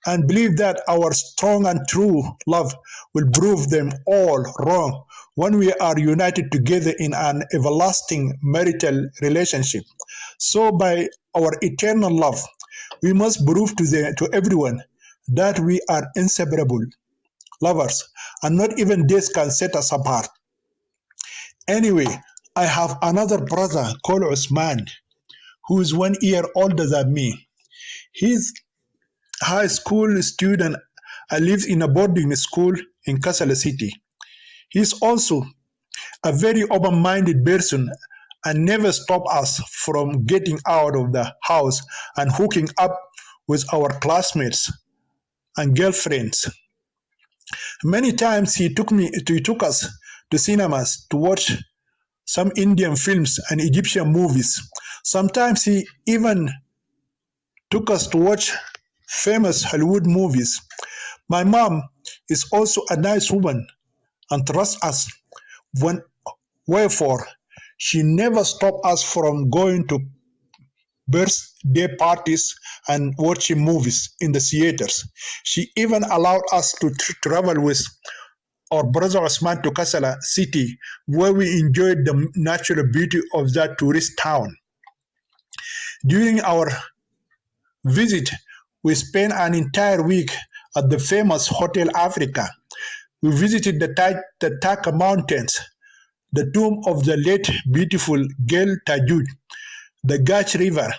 and believe that our strong and true love will prove them all wrong when we are united together in an everlasting marital relationship. So, by our eternal love, we must prove to everyone that we are inseparable lovers, and not even this can set us apart. Anyway, I have another brother called Usman, who is 1 year older than me. He's high school student and lives in a boarding school in Kassala City. He's also a very open-minded person and never stop us from getting out of the house and hooking up with our classmates and girlfriends. Many times he took us to cinemas to watch some Indian films and Egyptian movies. Sometimes he even took us to watch famous Hollywood movies. My mom is also a nice woman and trusts us. When, wherefore, she never stopped us from going to birthday parties and watching movies in the theaters. She even allowed us to travel with our brother Osman to Kassala city, where we enjoyed the natural beauty of that tourist town. During our visit, we spent an entire week at the famous Hotel Africa. We visited the Taka Mountains, the tomb of the late beautiful Gel Tajud, the Gach River,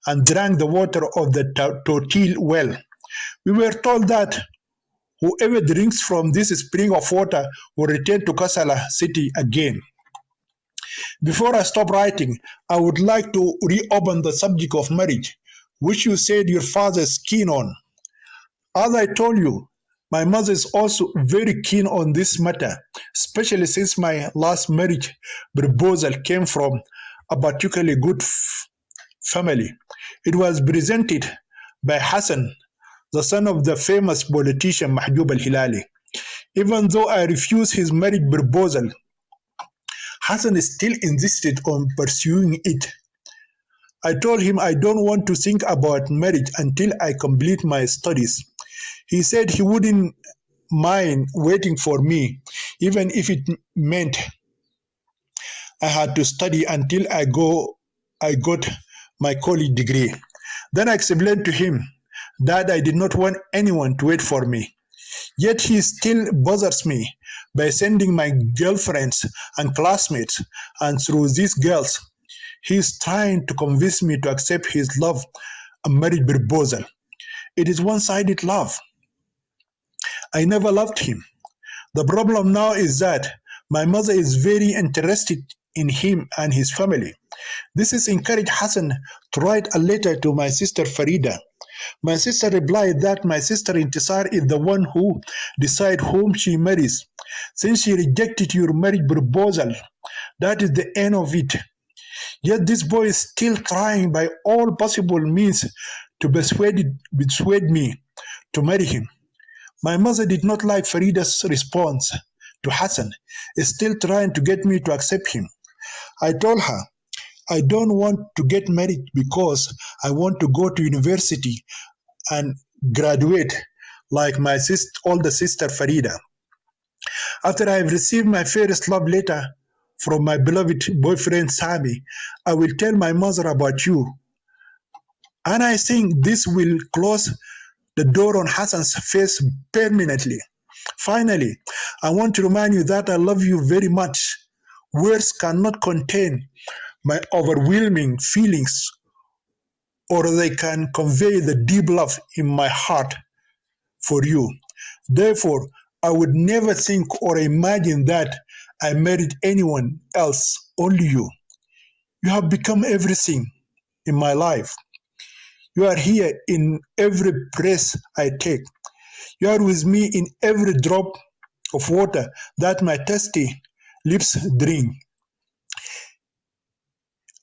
and drank the water of the Totil well. We were told that whoever drinks from this spring of water will return to Kassala city again. Before I stop writing, I would like to reopen the subject of marriage, which you said your father is keen on. As I told you, my mother is also very keen on this matter, especially since my last marriage proposal came from a particularly good family. It was presented by Hassan, the son of the famous politician Mahjoub al Hilali. Even though I refused his marriage proposal, Hassan still insisted on pursuing it. I told him I don't want to think about marriage until I complete my studies. He said he wouldn't mind waiting for me, even if it meant I had to study until I got my college degree. Then I explained to him that I did not want anyone to wait for me. Yet he still bothers me by sending my girlfriends and classmates, and through these girls, he is trying to convince me to accept his love and marriage proposal. It is one sided love. I never loved him. The problem now is that my mother is very interested in him and his family. This has encouraged Hassan to write a letter to my sister Farida. My sister replied that my sister Intisar is the one who decides whom she marries. Since she rejected your marriage proposal, that is the end of it. Yet this boy is still trying by all possible means to persuade me to marry him. My mother did not like Farida's response to Hassan, is still trying to get me to accept him. I told her I don't want to get married because I want to go to university and graduate like my older sister Farida. After I have received my first love letter from my beloved boyfriend Sami, I will tell my mother about you. And I think this will close the door on Hassan's face permanently. Finally, I want to remind you that I love you very much. Words cannot contain my overwhelming feelings or they can convey the deep love in my heart for you. Therefore, I would never think or imagine that I married anyone else, only you. You have become everything in my life. You are here in every breath I take. You are with me in every drop of water that my thirsty lips drink.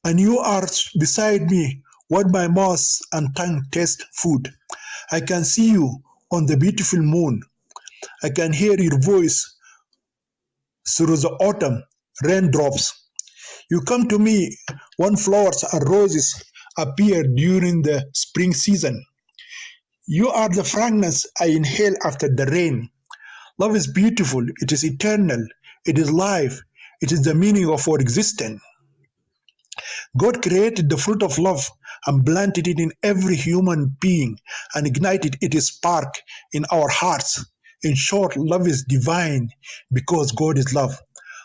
And you are beside me what my mouth and tongue taste food. I can see you on the beautiful moon. I can hear your voice through the autumn raindrops. You come to me when flowers and roses appear during the spring season. You are the fragrance I inhale after the rain. Love is beautiful, it is eternal, it is life, it is the meaning of our existence. God created the fruit of love and planted it in every human being and ignited its spark in our hearts. In short, love is divine because God is love.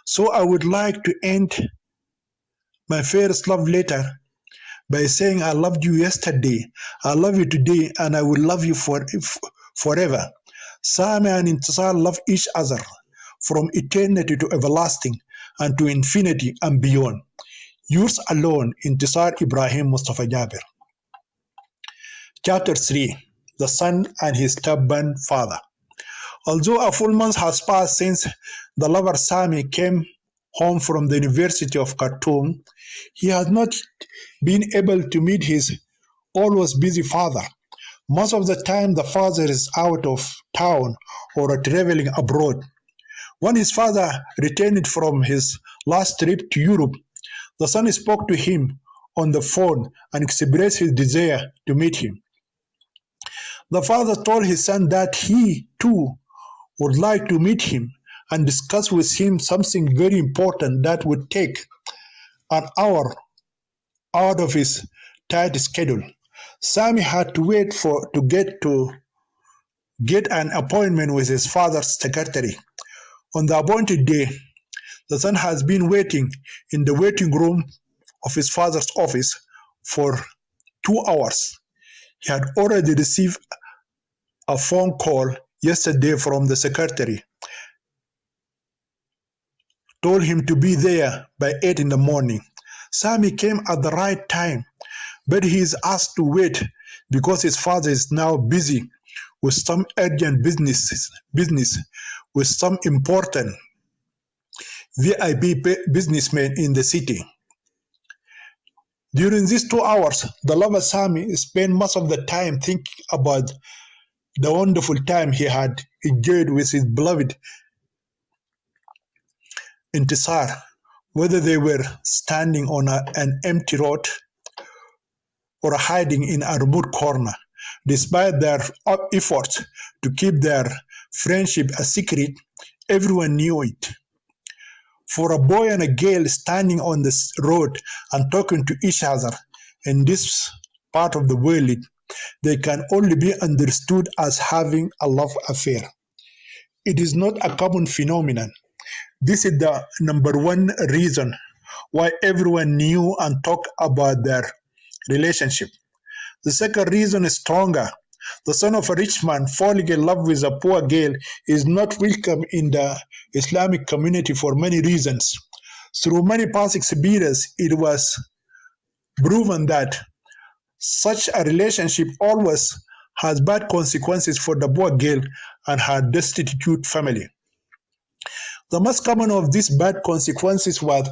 So I would like to end my first love letter by saying I loved you yesterday, I love you today, and I will love you forever. Sami and Intisar love each other from eternity to everlasting and to infinity and beyond. Yours alone, Intisar Ibrahim Mustafa Jabir. Chapter 3: The Son and His Stubborn Father. Although a full month has passed since the lover Sami came home from the University of Khartoum, he has not been able to meet his always busy father. Most of the time, the father is out of town or traveling abroad. When his father returned from his last trip to Europe, the son spoke to him on the phone and expressed his desire to meet him. The father told his son that he, too, would like to meet him and discuss with him something very important that would take an hour out of his tight schedule. Sami had to wait to get an appointment with his father's secretary. On the appointed day, the son has been waiting in the waiting room of his father's office for 2 hours. He had already received a phone call yesterday from the secretary, told him to be there by 8 in the morning. Sami came at the right time, but he is asked to wait because his father is now busy with some urgent business with some important VIP businessmen in the city. During these 2 hours, the lover Sami spent most of the time thinking about the wonderful time he had enjoyed with his beloved Intisar, whether they were standing on an empty road or hiding in a remote corner. Despite their efforts to keep their friendship a secret, everyone knew it. For a boy and a girl standing on this road and talking to each other in this part of the world, they can only be understood as having a love affair. It is not a common phenomenon. This is the number one reason why everyone knew and talked about their relationship. The second reason is stronger. The son of a rich man falling in love with a poor girl is not welcome in the Islamic community for many reasons. Through many past experiences, it was proven that such a relationship always has bad consequences for the poor girl and her destitute family. The most common of these bad consequences was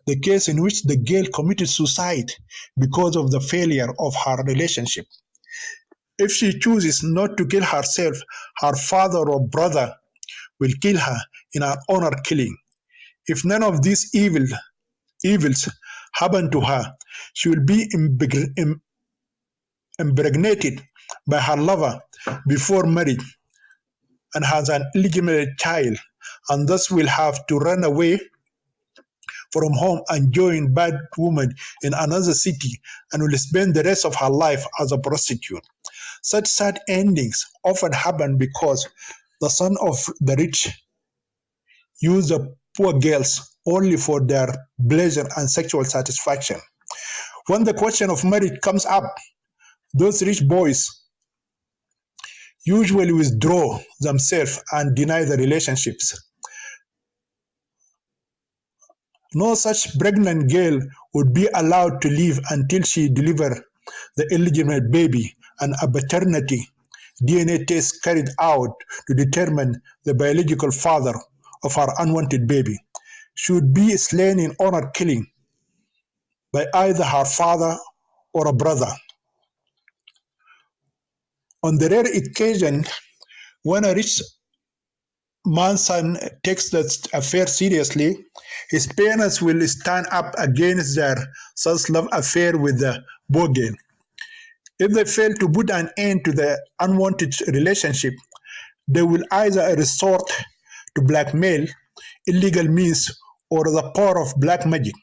the case in which the girl committed suicide because of the failure of her relationship. If she chooses not to kill herself, her father or brother will kill her in an honor killing. If none of these evils happen to her, she will be impregnated by her lover before marriage and has an illegitimate child, and thus will have to run away from home and join bad woman in another city and will spend the rest of her life as a prostitute. Such sad endings often happen because the son of the rich use the poor girls only for their pleasure and sexual satisfaction. When the question of marriage comes up, Those rich boys usually withdraw themselves and deny the relationships. No such pregnant girl would be allowed to live until she delivered the illegitimate baby and a paternity DNA test carried out to determine the biological father of her unwanted baby should be slain in honor killing by either her father or a brother. On the rare occasion when a rich man's son takes the affair seriously, his parents will stand up against their son's love affair with the boy. If they fail to put an end to the unwanted relationship, they will either resort to blackmail, illegal means, or the power of black magic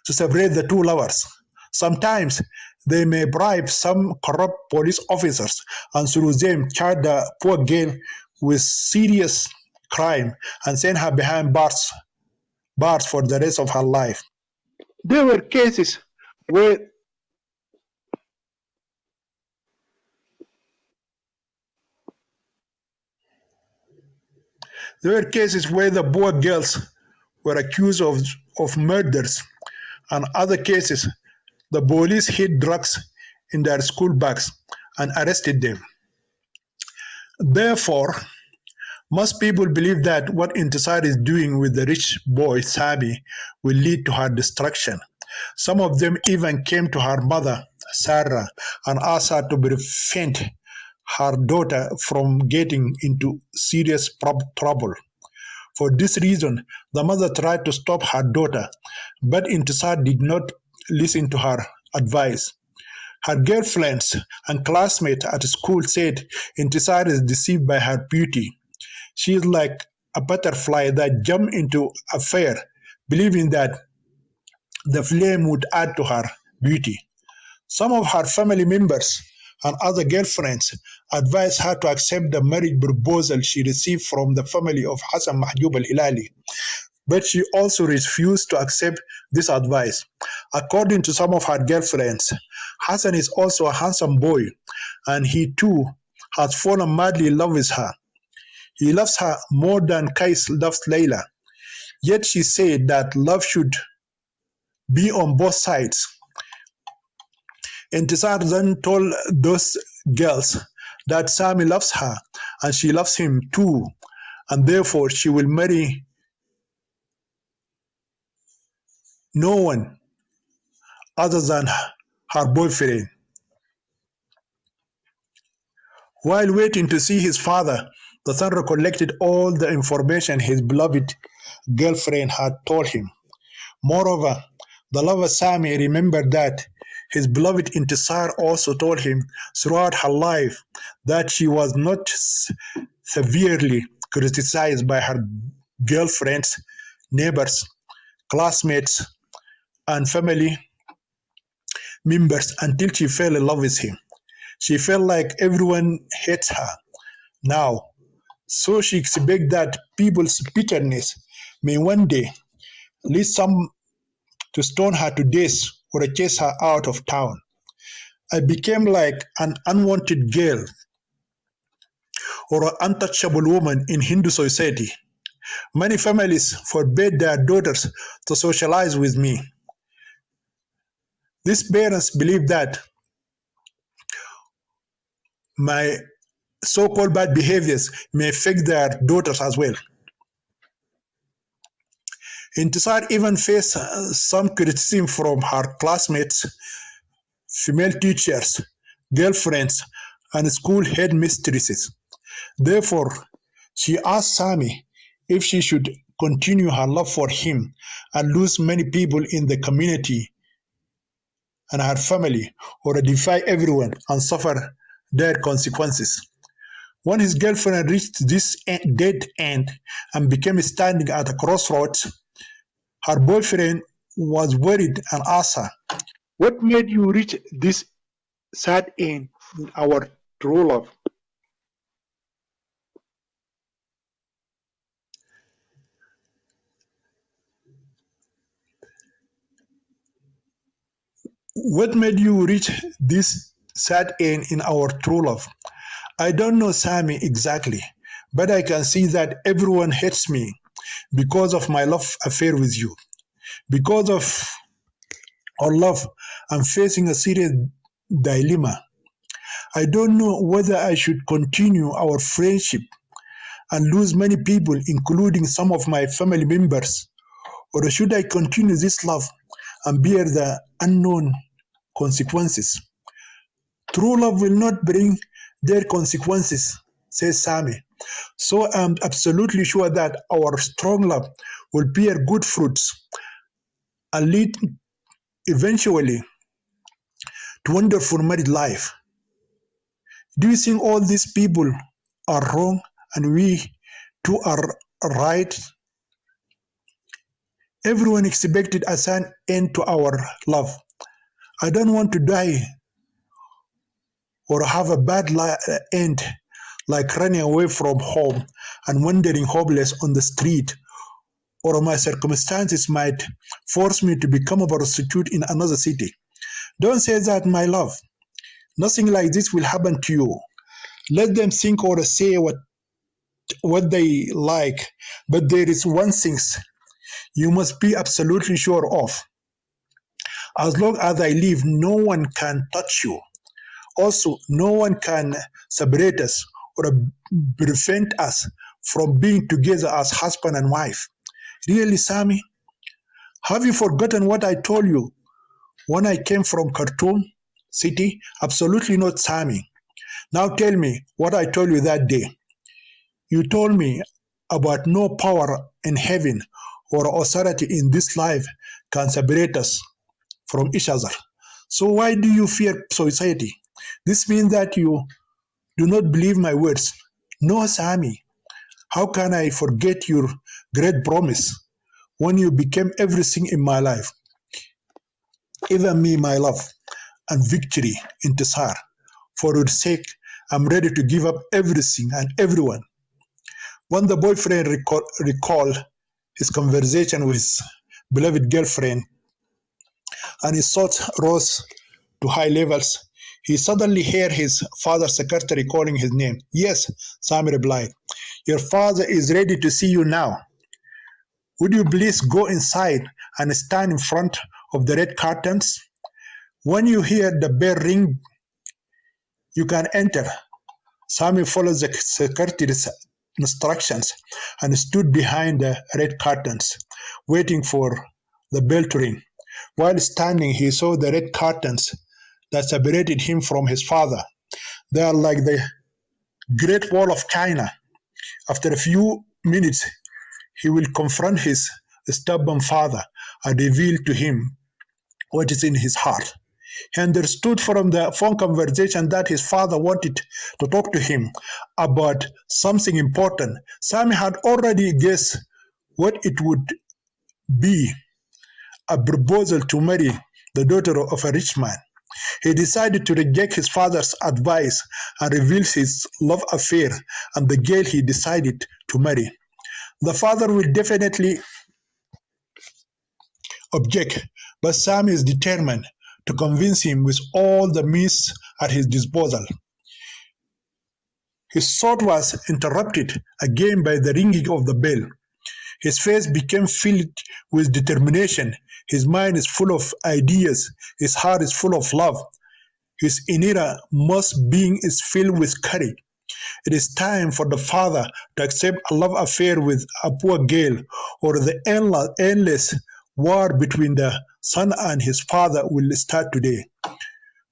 to separate the two lovers. Sometimes they may bribe some corrupt police officers and through them charge the poor girl with serious crime and send her behind bars for the rest of her life. There were cases where the poor girls were accused of murders, and other cases the police hid drugs in their school bags and arrested them. Therefore, most people believe that what Intisar is doing with the rich boy Sami will lead to her destruction. Some of them even came to her mother, Sarah, and asked her to prevent her daughter from getting into serious trouble. For this reason, the mother tried to stop her daughter, but Intisar did not listen to her advice. Her girlfriends and classmates at school said Intisar is deceived by her beauty. She is like a butterfly that jumped into a fire, believing that the flame would add to her beauty. Some of her family members and other girlfriends advised her to accept the marriage proposal she received from the family of Hassan Mahjoub al Hilali, but she also refused to accept this advice. According to some of her girlfriends, Hassan is also a handsome boy, and he too has fallen madly in love with her. He loves her more than Kais loves Layla. Yet she said that love should be on both sides. Intisar then told those girls that Sami loves her and she loves him too, and therefore she will marry no one other than her boyfriend. While waiting to see his father, the son recollected all the information his beloved girlfriend had told him. Moreover, the lover Sami remembered that his beloved Intisar also told him throughout her life that she was not severely criticized by her girlfriends, neighbors, classmates, and family members until she fell in love with him. She felt like everyone hates her now, so she expects that people's bitterness may one day lead some to stone her to death or chase her out of town. I became like an unwanted girl or an untouchable woman in Hindu society. Many families forbade their daughters to socialize with me. These parents believe that my so called bad behaviors may affect their daughters as well. Intisar even faced some criticism from her classmates, female teachers, girlfriends, and school headmistresses. Therefore, she asked Sami if she should continue her love for him and lose many people in the community and her family, or defy everyone and suffer their consequences. When his girlfriend reached this dead end and became standing at a crossroads, her boyfriend was worried and asked her, "What made you reach this sad end in our true love?" What made you reach this sad end in our true love? I don't know Sammy exactly, but I can see that everyone hates me because of my love affair with you. Because of our love, I'm facing a serious dilemma. I don't know whether I should continue our friendship and lose many people, including some of my family members, or should I continue this love and bear the unknown consequences? True love will not bring their consequences, says Sami. So I'm absolutely sure that our strong love will bear good fruits and lead eventually to wonderful married life. Do you think all these people are wrong and we too are right? Everyone expected as an end to our love. I don't want to die or have a bad end, like running away from home and wandering hopeless on the street, or my circumstances might force me to become a prostitute in another city. Don't say that, my love. Nothing like this will happen to you. Let them think or say what they like, but there is one thing you must be absolutely sure of. As long as I live, no one can touch you. Also, no one can separate us or prevent us from being together as husband and wife. Really, Sammy? Have you forgotten what I told you when I came from Khartoum city? Absolutely not, Sammy. Now tell me what I told you that day. You told me about no power in heaven or authority in this life can separate us from each other. So why do you fear society? This means that you do not believe my words. No, Sami. How can I forget your great promise when you became everything in my life? Even me, my love, and victory, intisar. For your sake, I'm ready to give up everything and everyone. When the boyfriend recalled his conversation with his beloved girlfriend and his thoughts rose to high levels, he suddenly heard his father's secretary calling his name. Yes, Sami replied. Your father is ready to see you now. Would you please go inside and stand in front of the red curtains? When you hear the bell ring, you can enter. Sami followed the secretary's instructions and stood behind the red curtains, waiting for the bell to ring. While standing, he saw the red curtains that separated him from his father. They are like the Great Wall of China. After a few minutes, he will confront his stubborn father and reveal to him what is in his heart. He understood from the phone conversation that his father wanted to talk to him about something important. Sammy had already guessed what it would be, a proposal to marry the daughter of a rich man. He decided to reject his father's advice and reveal his love affair and the girl he decided to marry. The father will definitely object, but Sam is determined to convince him with all the means at his disposal. His thought was interrupted again by the ringing of the bell. His face became filled with determination. His mind is full of ideas. His heart is full of love. His innermost being is filled with courage. It is time for the father to accept a love affair with a poor girl, or the endless war between the son and his father will start today.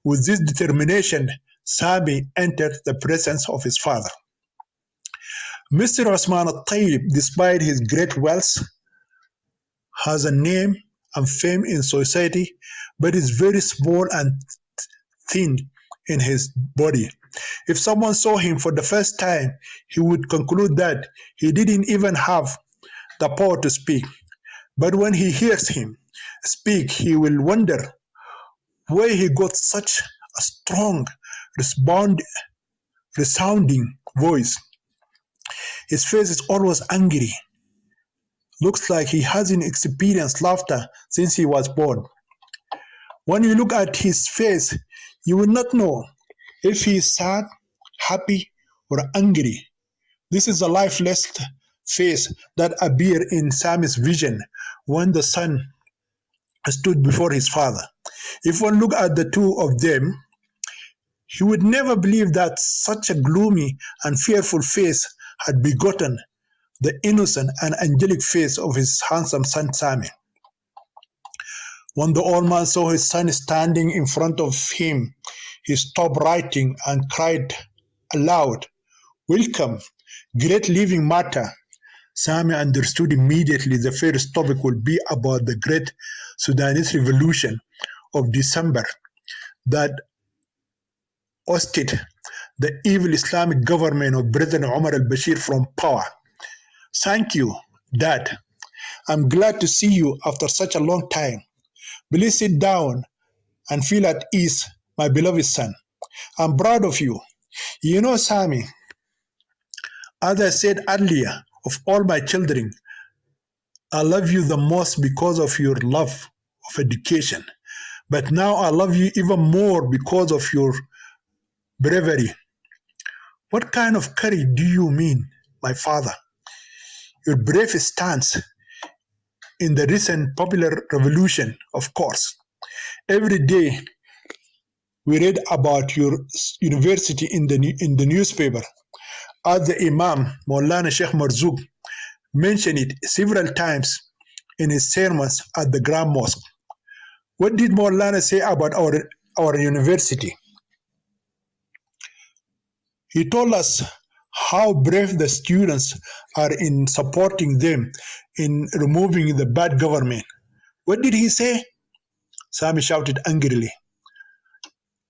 With this determination, Sami entered the presence of his father. Mr. Osman al-Tayyib, despite his great wealth, has a name and fame in society, but is very small and thin in his body. If someone saw him for the first time, he would conclude that he didn't even have the power to speak. But when he hears him speak, he will wonder where he got such a strong, respond, resounding voice. His face is always angry. Looks like he hasn't experienced laughter since he was born. When you look at his face, you will not know if he is sad, happy, or angry. This is a lifeless face that appeared in Sammy's vision when the son stood before his father. If one look at the two of them, he would never believe that such a gloomy and fearful face had begotten the innocent and angelic face of his handsome son Sammy. When the old man saw his son standing in front of him, he stopped writing and cried aloud, "Welcome, great living matter." Sami understood immediately the first topic would be about the great Sudanese revolution of December that ousted the evil Islamic government of President Omar al-Bashir from power. "Thank you, Dad. I'm glad to see you after such a long time. Please sit down and feel at ease, my beloved son. I'm proud of you. You know, Sami, as I said earlier, of all my children, I love you the most because of your love of education. But now I love you even more because of your bravery." "What kind of courage do you mean, my father?" "Your brave stance in the recent popular revolution, of course. Every day we read about your university in the newspaper. As the Imam Maulana Sheikh Marzouk mentioned it several times in his sermons at the Grand Mosque. What did Maulana say about our university? He told us how brave the students are in supporting them in removing the bad government. What did he say?" Sami shouted angrily.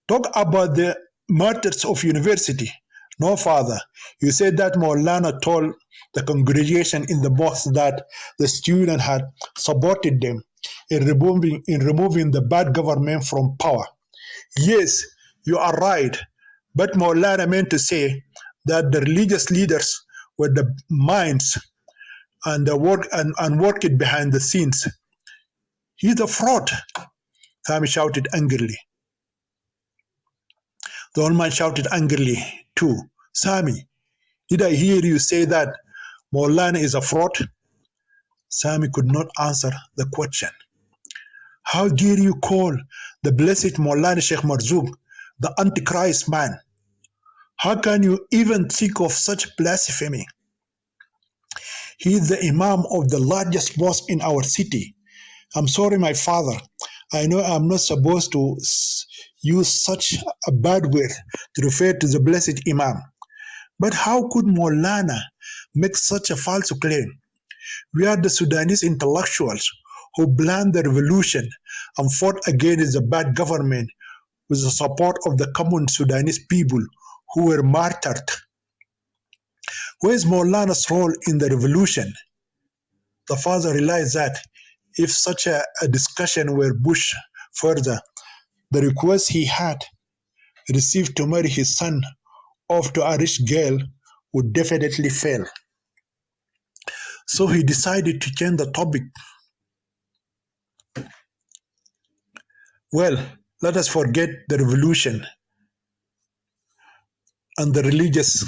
"Talk about the martyrs of university." "No, father. You said that Maulana told the congregation in the mosque that the student had supported them in removing the bad government from power." "Yes, you are right. But Maulana meant to say that the religious leaders were the minds and the work and worked behind the scenes." "He's a fraud," Sami shouted angrily. The old man shouted angrily too. "Sami, did I hear you say that Maulana is a fraud?" Sami could not answer the question. "How dare you call the blessed Maulana Sheikh Marzouk the Antichrist man? How can you even think of such blasphemy? He is the Imam of the largest mosque in our city. I'm sorry, my father. I know I'm not supposed to use such a bad word to refer to the blessed Imam. But how could Maulana make such a false claim? We are the Sudanese intellectuals who planned the revolution and fought against the bad government with the support of the common Sudanese people who were martyred. Where is Maulana's role in the revolution?" The father realized that if such a discussion were pushed further, the request he had received to marry his son off to a rich girl would definitely fail. So he decided to change the topic. "Well, let us forget the revolution and the religious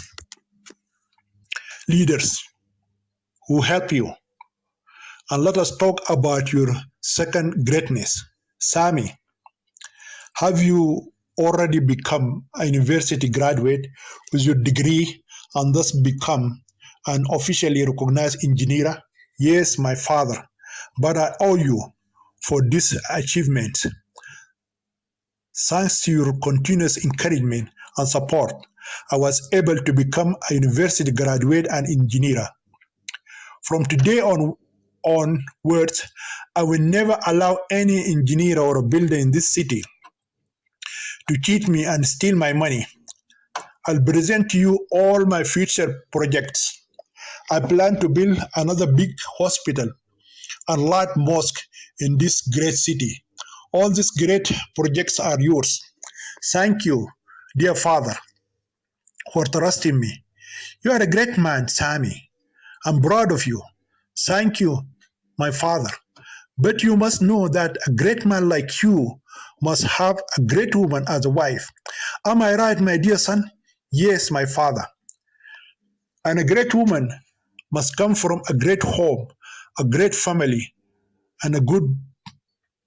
leaders who help you, and let us talk about your second greatness. Sami, have you already become a university graduate with your degree and thus become an officially recognized engineer?" "Yes, my father, but I owe you for this achievement. Thanks to your continuous encouragement and support, I was able to become a university graduate and engineer. From today onwards, I will never allow any engineer or builder in this city to cheat me and steal my money. I'll present to you all my future projects. I plan to build another big hospital and large mosque in this great city. All these great projects are yours. Thank you, dear father, for trusting me. You are a great man, Sami. I'm proud of you. Thank you, my father. But you must know that a great man like you must have a great woman as a wife. Am I right, my dear son? Yes, my father. And a great woman must come from a great home, a great family, and a good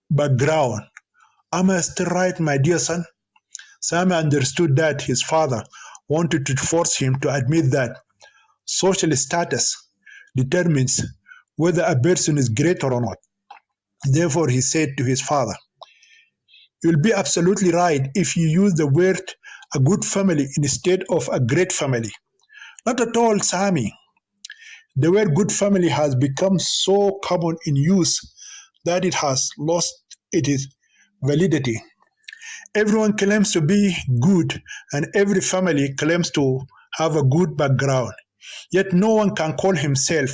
background. Am I still right, my dear son? Sam understood that his father wanted to force him to admit that social status determines whether a person is great or not. Therefore, he said to his father, "You'll be absolutely right if you use the word a good family instead of a great family." Not at all, Sami. The word good family has become so common in use that it has lost its validity. Everyone claims to be good, and every family claims to have a good background. Yet no one can call himself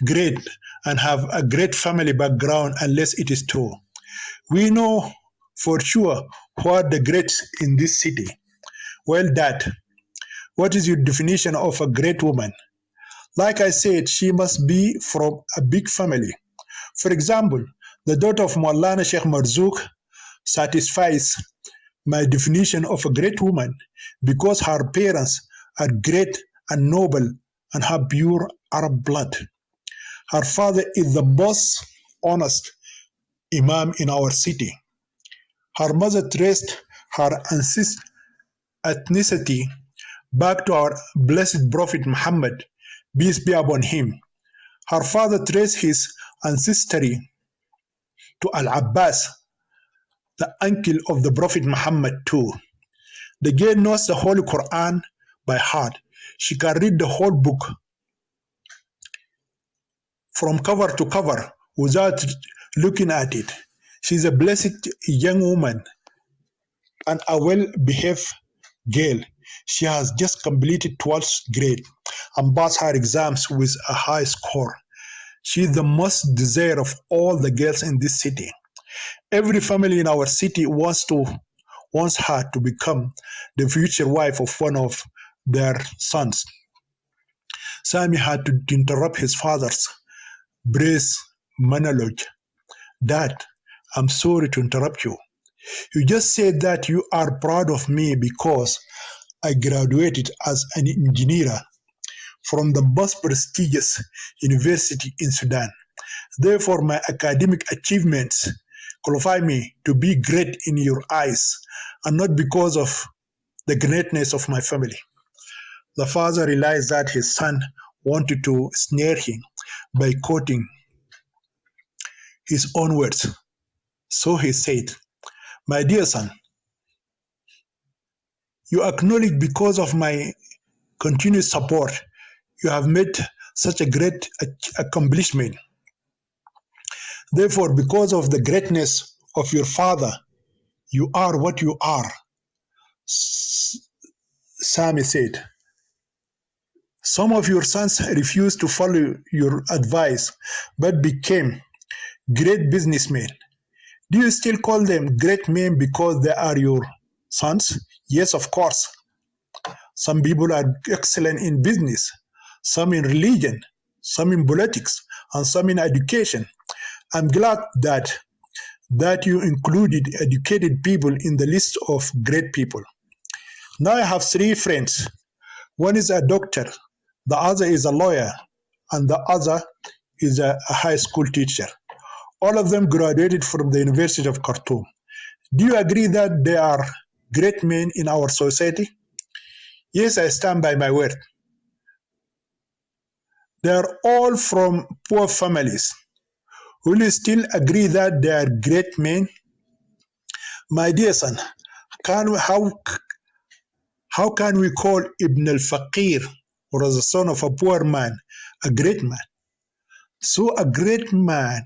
great and have a great family background unless it is true. We know for sure who are the greats in this city. Well, Dad, what is your definition of a great woman? Like I said, she must be from a big family. For example, the daughter of Maulana Sheikh Marzouk satisfies my definition of a great woman because her parents are great and noble and have pure Arab blood. Her father is the most honest Imam in our city. Her mother traced her ethnicity back to our blessed Prophet Muhammad, peace be upon him. Her father traced his ancestry to Al Abbas, the uncle of the Prophet Muhammad, too. The girl knows the Holy Quran by heart. She can read the whole book from cover to cover without looking at it. She's a blessed young woman and a well behaved girl. She has just completed 12th grade and passed her exams with a high score. She is the most desired of all the girls in this city. Every family in our city wants her to become the future wife of one of their sons. Sami had to interrupt his father's brace monologue. "Dad, I'm sorry to interrupt you. You just said that you are proud of me because I graduated as an engineer from the most prestigious university in Sudan. Therefore, my academic achievements qualify me to be great in your eyes, and not because of the greatness of my family." The father realized that his son wanted to snare him by quoting his own words. So he said, "My dear son, you acknowledge because of my continued support, you have made such a great accomplishment. Therefore, because of the greatness of your father, you are what you are." Sami said, "Some of your sons refused to follow your advice but became great businessmen. Do you still call them great men because they are your sons?" "Yes, of course. Some people are excellent in business, some in religion, some in politics, and some in education. I'm glad that you included educated people in the list of great people. Now I have three friends. One is a doctor, the other is a lawyer, and the other is a high school teacher. All of them graduated from the University of Khartoum. Do you agree that they are great men in our society?" "Yes, I stand by my word. They are all from poor families. Will you still agree that they are great men?" "My dear son, can how can we call Ibn al-Faqir, or the son of a poor man, a great man? So a great man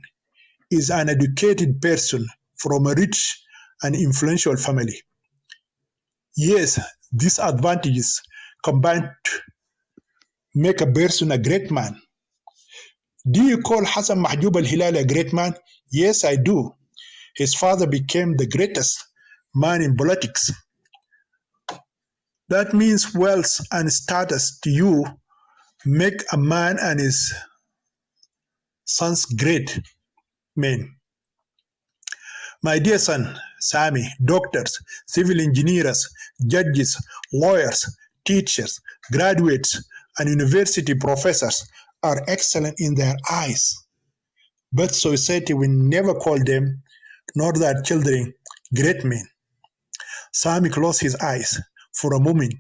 is an educated person from a rich and influential family. Yes, these advantages combined make a person a great man. Do you call Hassan Mahjoub al-Hilal a great man?" "Yes, I do. His father became the greatest man in politics." "That means wealth and status to you make a man and his sons great men." My dear son, Sami, doctors, civil engineers, judges, lawyers, teachers, graduates, and university professors are excellent in their eyes, but society will never call them, nor their children, great men. Sami closed his eyes for a moment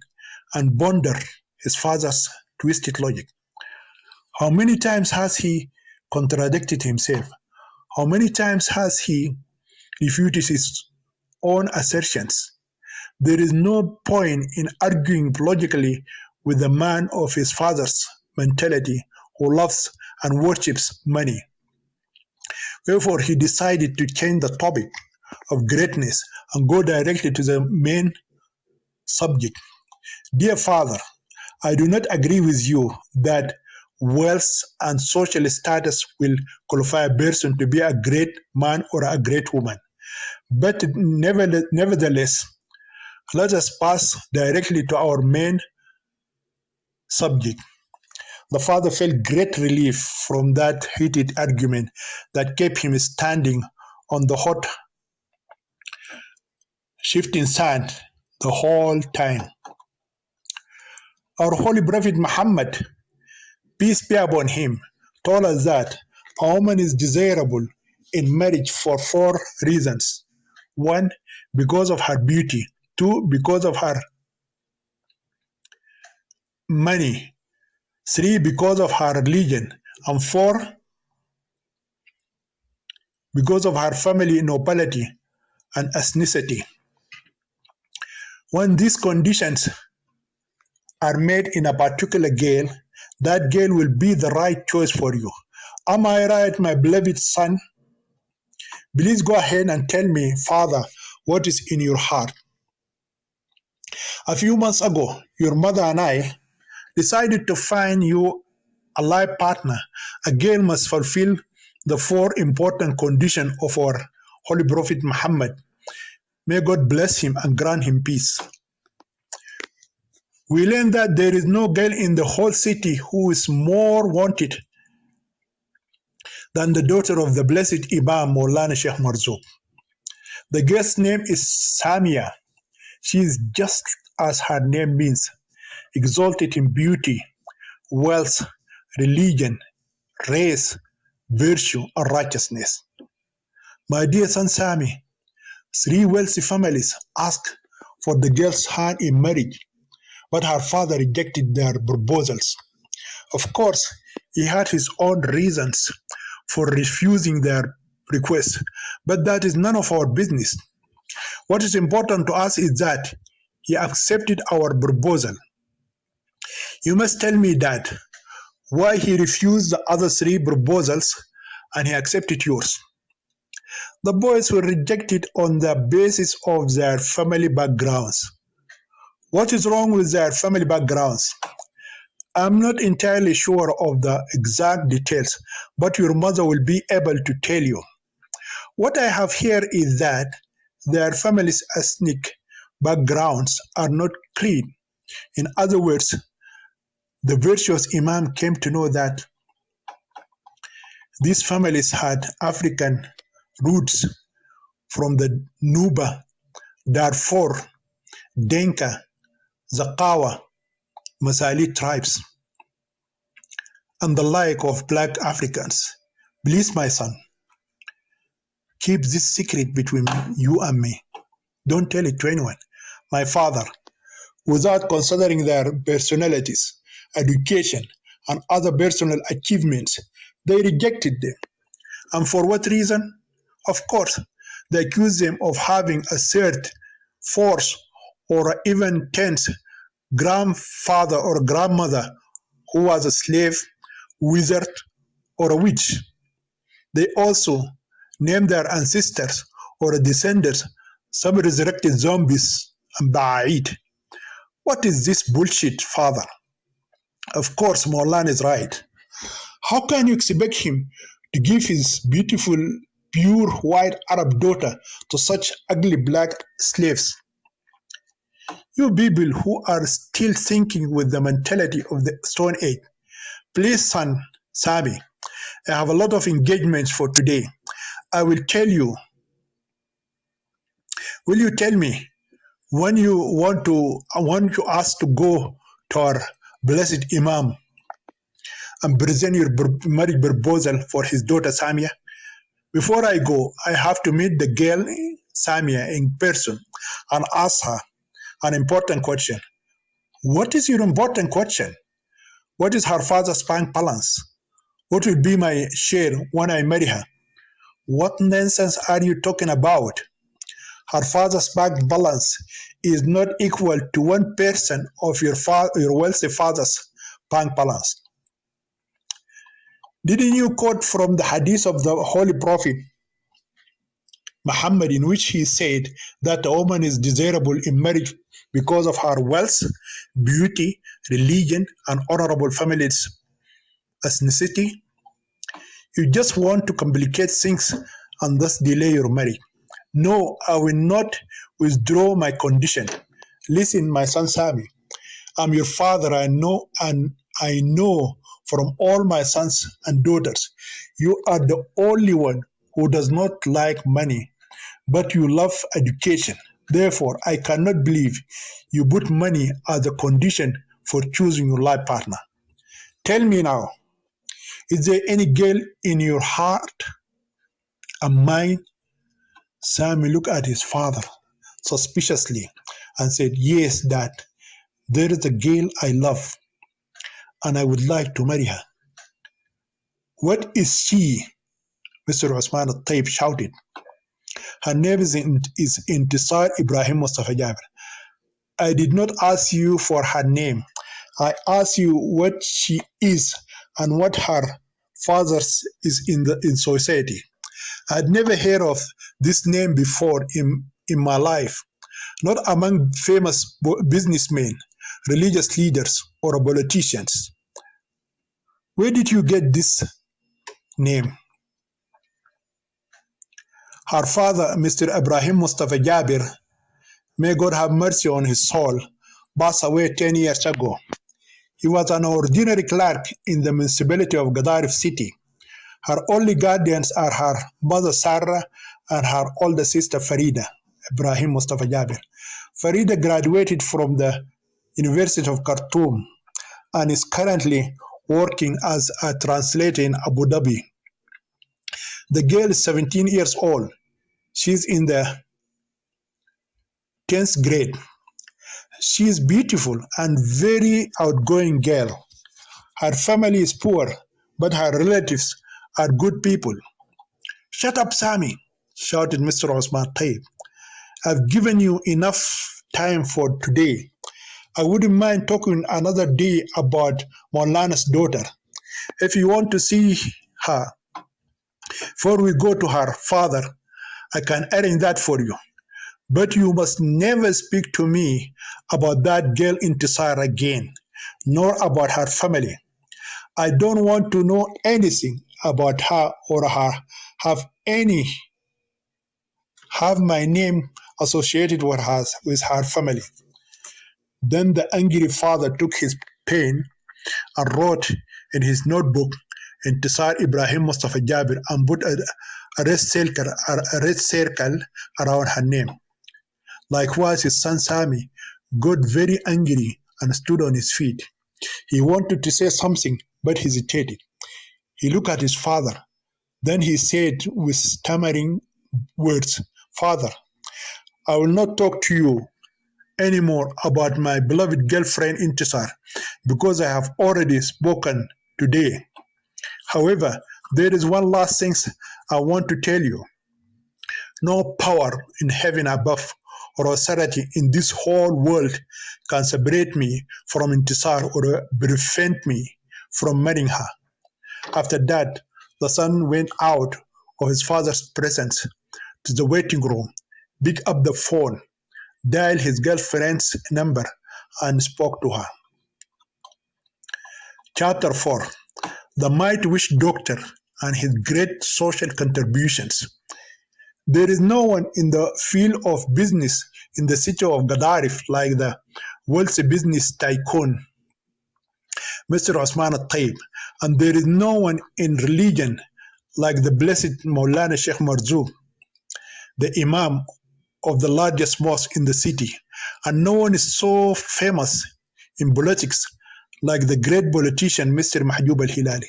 and pondered his father's twisted logic. How many times has he contradicted himself? How many times has he refuted his own assertions? There is no point in arguing logically with a man of his father's mentality who loves and worships money. Therefore, he decided to change the topic of greatness and go directly to the main subject. Dear father, I do not agree with you that wealth and social status will qualify a person to be a great man or a great woman. But nevertheless, let us pass directly to our main subject. The father felt great relief from that heated argument that kept him standing on the hot, shifting sand the whole time. Our holy prophet Muhammad, peace be upon him, told us that a woman is desirable in marriage for four reasons. One, because of her beauty. Two, because of her money. Three, because of her religion. And four, because of her family nobility and ethnicity. When these conditions are made in a particular girl, that girl will be the right choice for you. Am I right, my beloved son? Please go ahead and tell me, Father, what is in your heart. A few months ago, your mother and I decided to find you a life partner. A girl must fulfill the four important conditions of our Holy Prophet Muhammad. May God bless him and grant him peace. We learned that there is no girl in the whole city who is more wanted than the daughter of the blessed Imam Maulana Sheikh Marzouk. The girl's name is Samia. She is just as her name means, exalted in beauty, wealth, religion, race, virtue, and righteousness. My dear son Sami, three wealthy families asked for the girl's hand in marriage, but her father rejected their proposals. Of course, he had his own reasons for refusing their request, but that is none of our business. What is important to us is that he accepted our proposal. You must tell me that why he refused the other three proposals and he accepted yours. The boys were rejected on the basis of their family backgrounds. What is wrong with their family backgrounds? I'm not entirely sure of the exact details, but your mother will be able to tell you. What I have here is that their family's ethnic backgrounds are not clean. In other words, the virtuous Imam came to know that these families had African roots from the Nuba, Darfur, Denka, Zakawa, Masali tribes, and the like of black Africans. Please, my son, keep this secret between you and me. Don't tell it to anyone. My father, without considering their personalities, education, and other personal achievements, they rejected them. And for what reason? Of course, they accused them of having a third, fourth, or even tenth grandfather or grandmother who was a slave, wizard, or a witch. They also named their ancestors or descendants some resurrected zombies and Ba'id. What is this bullshit, father? Of course, Morlan is right. How can you expect him to give his beautiful, pure white Arab daughter to such ugly black slaves? You people who are still thinking with the mentality of the Stone Age, please, son, Sami, I have a lot of engagements for today. I will tell you Will you tell me when you want you ask to go to our blessed Imam and present your marriage proposal for his daughter Samia? Before I go, I have to meet the girl Samia in person and ask her an important question. What is your important question? What is her father's bank balance? What will be my share when I marry her? What nonsense are you talking about? Her father's bank balance is not equal to 1% of your wealthy father's bank balance. Didn't you quote from the hadith of the Holy Prophet Muhammad in which he said that a woman is desirable in marriage because of her wealth, beauty, religion, and honorable family's ethnicity? You just want to complicate things and thus delay your marriage. No, I will not withdraw my condition. Listen, my son Sami, I'm your father. I know from all my sons and daughters, you are the only one who does not like money, but you love education. Therefore, I cannot believe you put money as a condition for choosing your life partner. Tell me now, is there any girl in your heart and mind? Sammy looked at his father suspiciously and said, Yes, Dad, there is a girl I love and I would like to marry her. What is she? Mr. Osman al-Taib shouted. Her name is Intisar Ibrahim Mustafa Jabir. I did not ask you for her name. I asked you what she is and what her father's is in society. I had never heard of this name before in my life, not among famous businessmen, religious leaders, or politicians. Where did you get this name? Her father, Mr. Ibrahim Mustafa Jabir, may God have mercy on his soul, passed away 10 years ago. He was an ordinary clerk in the municipality of Gadarif City. Her only guardians are her mother Sarah and her older sister Farida, Ibrahim Mustafa Jabir. Farida graduated from the University of Khartoum and is currently working as a translator in Abu Dhabi. The girl is 17 years old. She's in the 10th grade. She is beautiful and very outgoing girl. Her family is poor, but her relatives are good people. Shut up, Sami, shouted Mr. Osman Taib. I've given you enough time for today. I wouldn't mind talking another day about Maulana's daughter. If you want to see her before we go to her father, I can arrange that for you. But you must never speak to me about that girl Intisar again, nor about her family. I don't want to know anything about her or her have have my name associated with her family. Then the angry father took his pen and wrote in his notebook Intisar Ibrahim Mustafa Jabir and put a red circle around her name. Likewise, his son Sami got very angry and stood on his feet. He wanted to say something but hesitated. He looked at his father. Then he said with stammering words, Father, I will not talk to you anymore about my beloved girlfriend Intisar because I have already spoken today. However, there is one last thing I want to tell you. No power in heaven above or authority in this whole world can separate me from Intisar or prevent me from marrying her. After that, the son went out of his father's presence to the waiting room, picked up the phone, dialed his girlfriend's number, and spoke to her. Chapter 4: The Might Witch Doctor and His Great Social Contributions. There is no one in the field of business in the city of Gadarif like the wealthy business tycoon, Mr. Osman al-Taib, and there is no one in religion like the blessed Maulana Sheikh Marzouk, the Imam of the largest mosque in the city, and no one is so famous in politics like the great politician Mr. Mahjoub al-Hilali.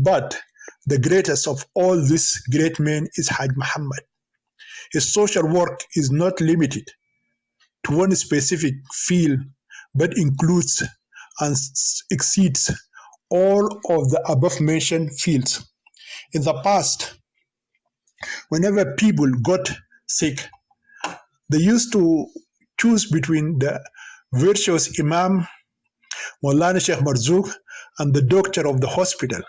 But the greatest of all these great men is Haj Muhammad. His social work is not limited to one specific field, but includes and exceeds all of the above mentioned fields. In the past, whenever people got sick, they used to choose between the virtuous Imam Maulana Sheikh Marzouk and the doctor of the hospital.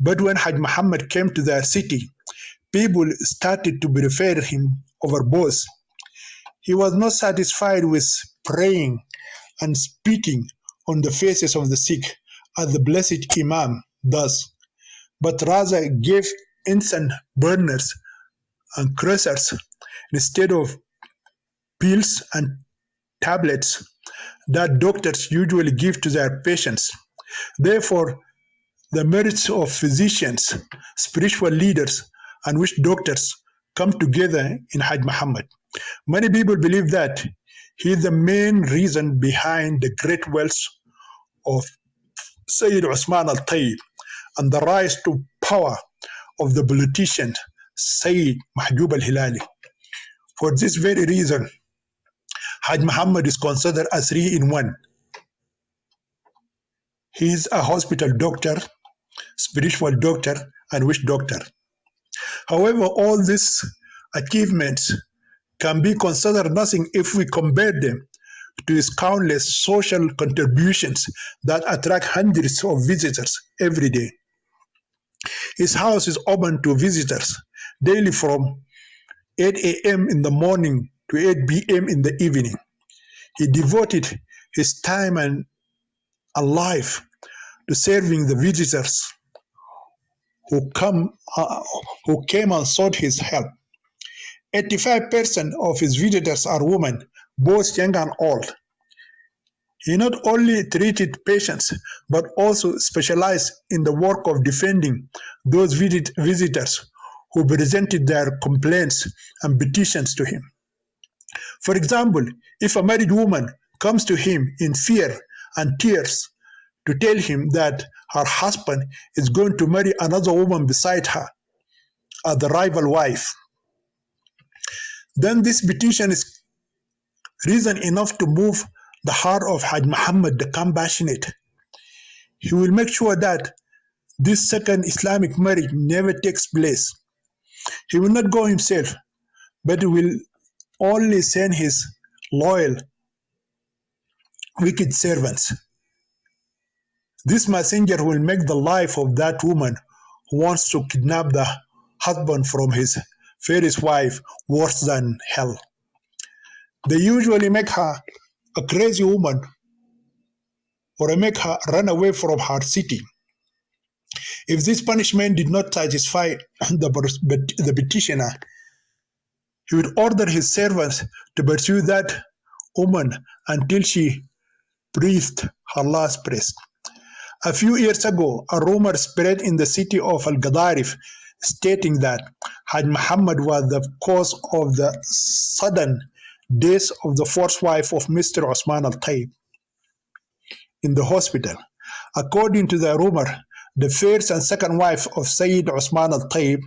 But when Haj Muhammad came to their city, people started to prefer him over both. He was not satisfied with praying and spitting on the faces of the sick as the blessed Imam does, but rather gave incense burners and crushers instead of pills and tablets that doctors usually give to their patients. Therefore, the merits of physicians, spiritual leaders, and witch doctors come together in Hajj Muhammad. Many people believe that he is the main reason behind the great wealth of Sayyid Usman al Tayyib and the rise to power of the politician Sayyid Mahjoub al Hilali. For this very reason, Hajj Muhammad is considered a three in one. He is a hospital doctor, spiritual doctor, and witch doctor. However, all these achievements can be considered nothing if we compare them to his countless social contributions that attract hundreds of visitors every day. His house is open to visitors daily from 8 a.m. in the morning to 8 p.m. in the evening. He devoted his time and life to serving the visitors who came and sought his help. 85% of his visitors are women, both young and old. He not only treated patients, but also specialized in the work of defending those visitors who presented their complaints and petitions to him. For example, if a married woman comes to him in fear and tears to tell him that her husband is going to marry another woman beside her, as the rival wife, then this petition is reason enough to move the heart of Hajj Muhammad the compassionate. He will make sure that this second Islamic marriage never takes place. He will not go himself, but he will only send his loyal, wicked servants. This messenger will make the life of that woman who wants to kidnap the husband from his fairest wife worse than hell. They usually make her a crazy woman or make her run away from her city. If this punishment did not satisfy the petitioner, he would order his servants to pursue that woman until she breathed her last breath. A few years ago, a rumor spread in the city of Al-Gadarif stating that Hajj Muhammad was the cause of the sudden death of the first wife of Mr. Osman al-Tayyib in the hospital. According to the rumor, the first and second wife of Sayyid Osman al-Tayyib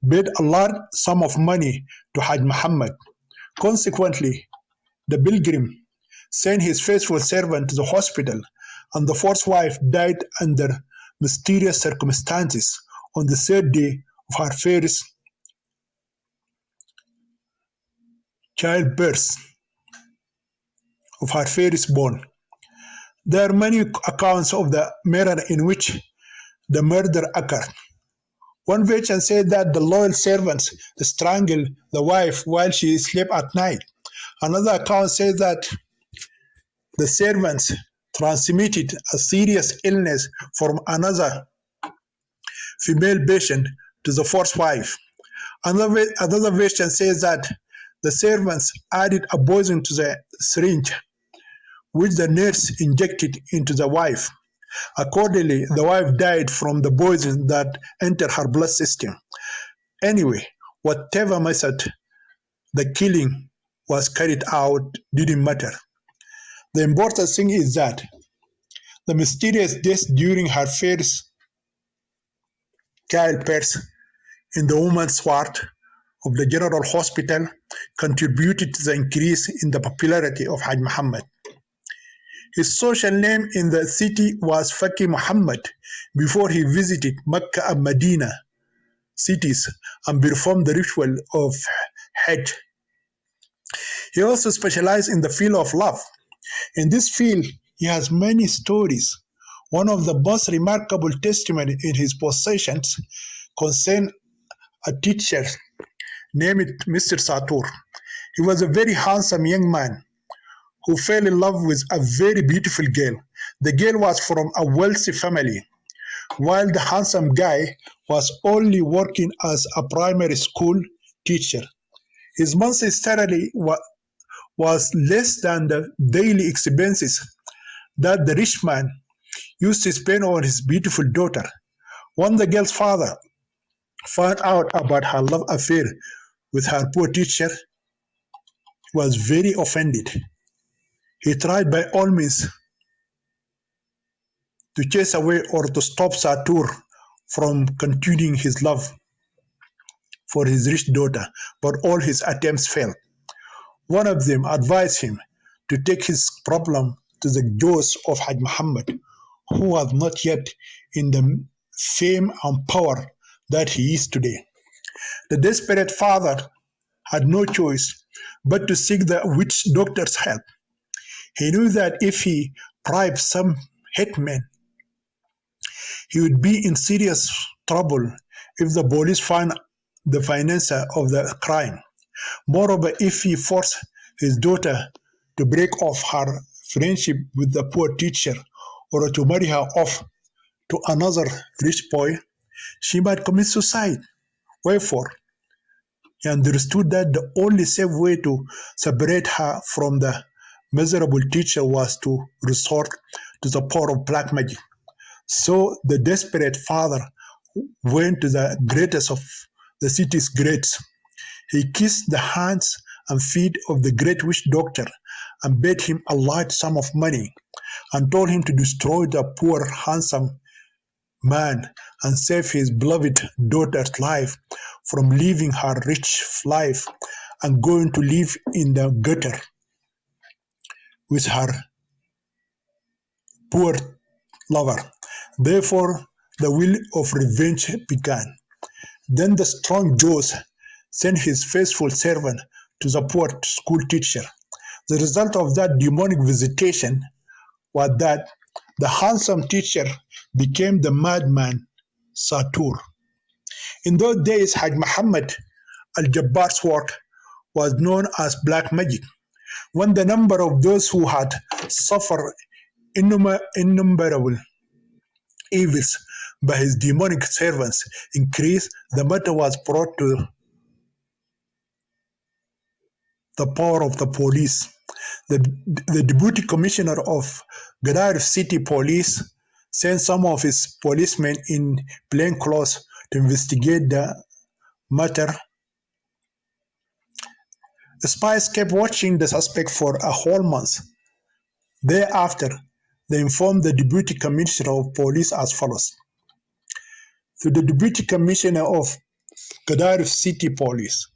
paid a large sum of money to Hajj Muhammad. Consequently, the pilgrim sent his faithful servant to the hospital, and the first wife died under mysterious circumstances on the third day of her first childbirth, of her firstborn. There are many accounts of the manner in which the murder occurred. One version said that the loyal servants strangled the wife while she slept at night. Another account says that the servants transmitted a serious illness from another female patient to the first wife. Another version says that the servants added a poison to the syringe, which the nurse injected into the wife. Accordingly, the wife died from the poison that entered her blood system. Anyway, whatever method the killing was carried out didn't matter. The important thing is that the mysterious death during her first childbirth in the women's ward of the General Hospital contributed to the increase in the popularity of Haj Muhammad. His social name in the city was Faki Muhammad before he visited Mecca and Medina cities and performed the ritual of Hajj. He also specialized in the field of love. In this field, he has many stories. One of the most remarkable testimony in his possessions concerned a teacher named Mr. Satur. He was a very handsome young man who fell in love with a very beautiful girl. The girl was from a wealthy family, while the handsome guy was only working as a primary school teacher. His monthly salary was less than the daily expenses that the rich man used to spend on his beautiful daughter. When the girl's father found out about her love affair with her poor teacher, he was very offended. He tried by all means to chase away or to stop Satur from continuing his love for his rich daughter, but all his attempts failed. One of them advised him to take his problem to the jaws of Haj Muhammad, who was not yet in the fame and power that he is today. The desperate father had no choice but to seek the witch doctor's help. He knew that if he bribed some hitman, he would be in serious trouble if the police find the financer of the crime. Moreover, if he forced his daughter to break off her friendship with the poor teacher or to marry her off to another rich boy, she might commit suicide. Wherefore, he understood that the only safe way to separate her from the miserable teacher was to resort to the power of black magic. So the desperate father went to the greatest of the city's greats. He kissed the hands and feet of the great witch doctor and paid him a large sum of money and told him to destroy the poor handsome man and save his beloved daughter's life from living her rich life and going to live in the gutter with her poor lover. Therefore, the will of revenge began. Then the strong Jose sent his faithful servant to the poor school teacher. The result of that demonic visitation was that the handsome teacher became the madman Satur. In those days, Haj Muhammad al-Jabbar's work was known as black magic. When the number of those who had suffered innumerable evils by his demonic servants increased, the matter was brought to the power of the police. The deputy commissioner of Gadaref City Police sent some of his policemen in plain clothes to investigate the matter. The spies kept watching the suspect for a whole month. Thereafter, they informed the deputy commissioner of police as follows. To the deputy commissioner of Gadaref City Police,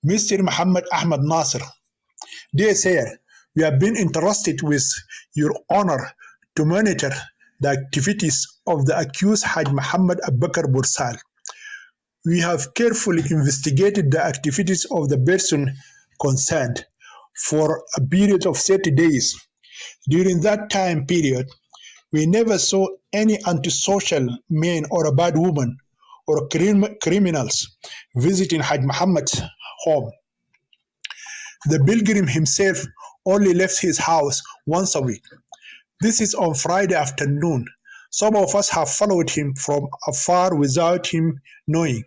Mr. Muhammad Ahmad Nasser, dear sir, we have been entrusted with your honor to monitor the activities of the accused Haj Muhammad Abubakar Bursal. We have carefully investigated the activities of the person concerned for a period of 30 days. During that time period, we never saw any antisocial man or a bad woman or criminals visiting Haj Muhammad's home. The pilgrim himself only left his house once a week. This is on Friday afternoon. Some of us have followed him from afar without him knowing.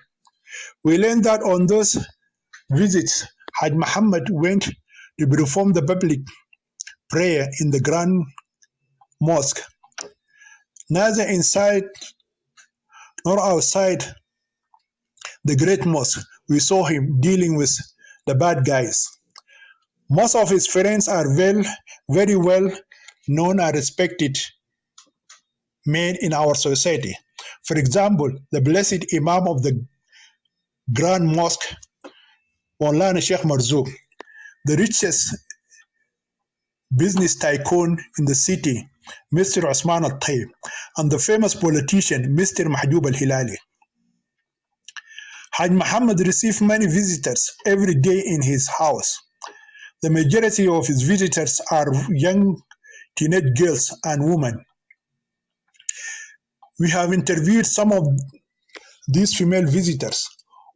We learned that on those visits, Haj Muhammad went to perform the public prayer in the Grand Mosque. Neither inside nor outside the Great Mosque, we saw him dealing with the bad guys. Most of his friends are very well known and respected men in our society. For example, the blessed Imam of the Grand Mosque, Maulana Sheikh Marzouk, the richest business tycoon in the city, Mr. Osman Al-Tayyib, and the famous politician, Mr. Mahjoub Al-Hilali. Haj Muhammad received many visitors every day in his house. The majority of his visitors are young teenage girls and women. We have interviewed some of these female visitors.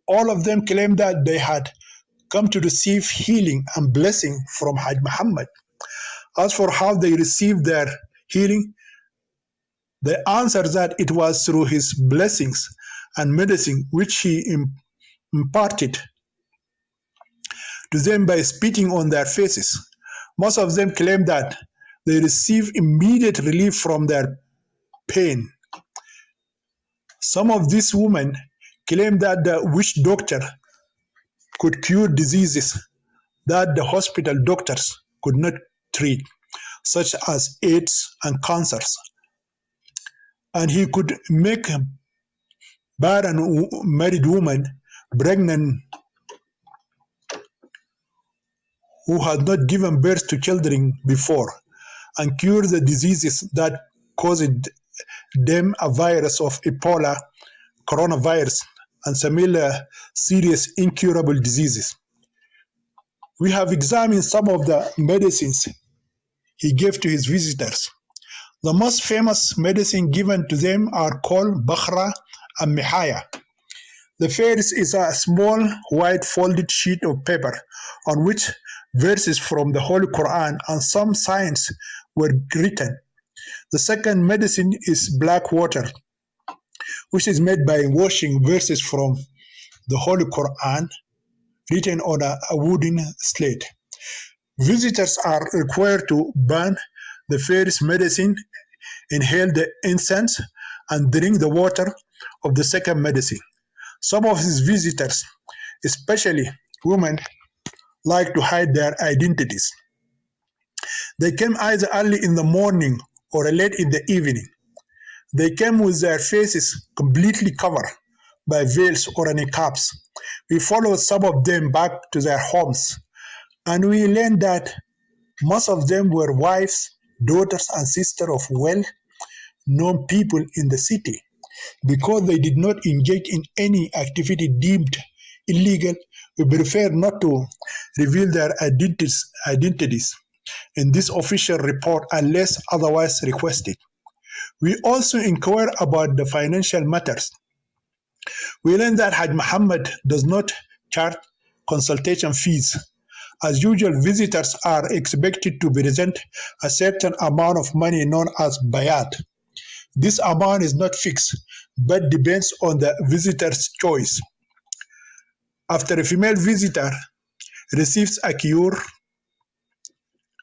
All of them claim that they had come to receive healing and blessing from Haj Muhammad. As for how they received their healing, they answer that it was through his blessings and medicine which he imparted to them by spitting on their faces. Most of them claim that they receive immediate relief from their pain. Some of these women claim that the witch doctor could cure diseases that the hospital doctors could not treat, such as AIDS and cancers. And he could make a barren married woman pregnant who had not given birth to children before and cure the diseases that caused them a virus of Ebola, coronavirus, and similar serious incurable diseases. We have examined some of the medicines he gave to his visitors. The most famous medicine given to them are called Bakhra and Mihaya. The first is a small white folded sheet of paper on which verses from the Holy Quran and some signs were written. The second medicine is black water, which is made by washing verses from the Holy Quran written on a wooden slate. Visitors are required to burn the first medicine, inhale the incense, and drink the water of the second medicine. Some of his visitors, especially women, like to hide their identities. They came either early in the morning or late in the evening. They came with their faces completely covered by veils or niqabs. We followed some of them back to their homes, and we learned that most of them were wives, daughters, and sisters of well-known people in the city. Because they did not engage in any activity deemed illegal, we prefer not to reveal their identities in this official report unless otherwise requested. We also inquire about the financial matters. We learn that Haj Muhammad does not charge consultation fees. As usual, visitors are expected to present a certain amount of money known as bayat. This amount is not fixed, but depends on the visitor's choice. After a female visitor receives a cure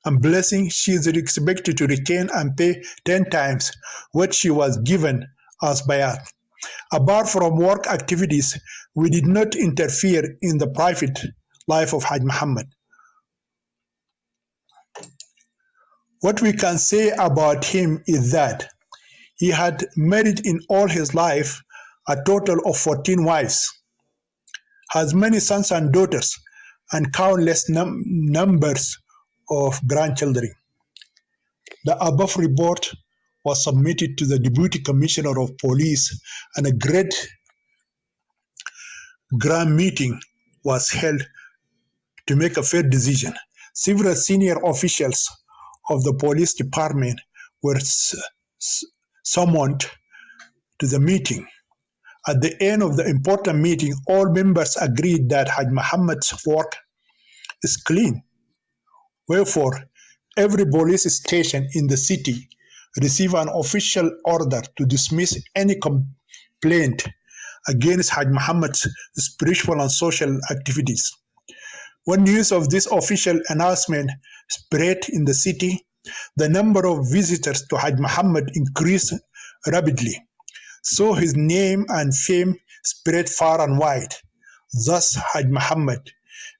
and blessing, she is expected to return and pay 10 times what she was given as bayat. Apart from work activities, we did not interfere in the private life of Haj Muhammad. What we can say about him is that he had married in all his life a total of 14 wives, has many sons and daughters, and countless numbers of grandchildren. The above report was submitted to the Deputy Commissioner of Police, and a great grand meeting was held to make a fair decision. Several senior officials of the police department were summoned to the meeting. At the end of the important meeting, all members agreed that Haj Muhammad's work is clean. Wherefore, every police station in the city received an official order to dismiss any complaint against Haj Muhammad's spiritual and social activities. When news of this official announcement spread in the city, the number of visitors to Haj Muhammad increased rapidly. So his name and fame spread far and wide. Thus, Haj Muhammad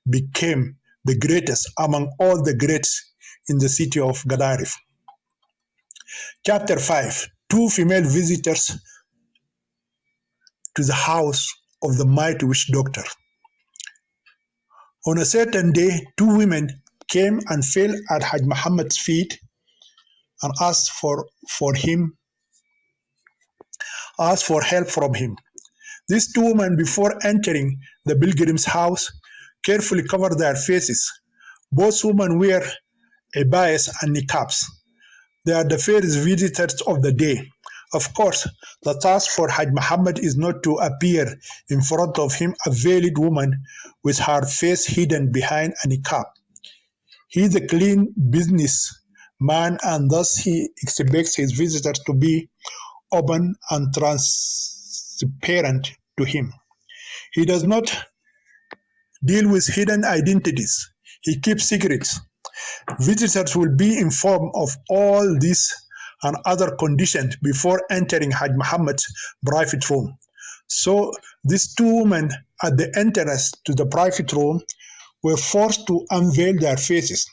became the greatest among all the greats in the city of Gadarif. Chapter 5. Two female visitors to the house of the mighty witch doctor. On a certain day, two women came and fell at Hajj Muhammad's feet and asked for help from him. These two women, before entering the pilgrim's house, carefully covered their faces. Both women wear abayas and niqabs. They are the first visitors of the day. Of course, the task for Hajj Muhammad is not to appear in front of him a veiled woman with her face hidden behind a niqab. He is a clean business man, and thus he expects his visitors to be open and transparent to him. He does not deal with hidden identities. He keeps secrets. Visitors will be informed of all these and other conditions before entering Hajj Muhammad's private room. So these two women at the entrance to the private room were forced to unveil their faces.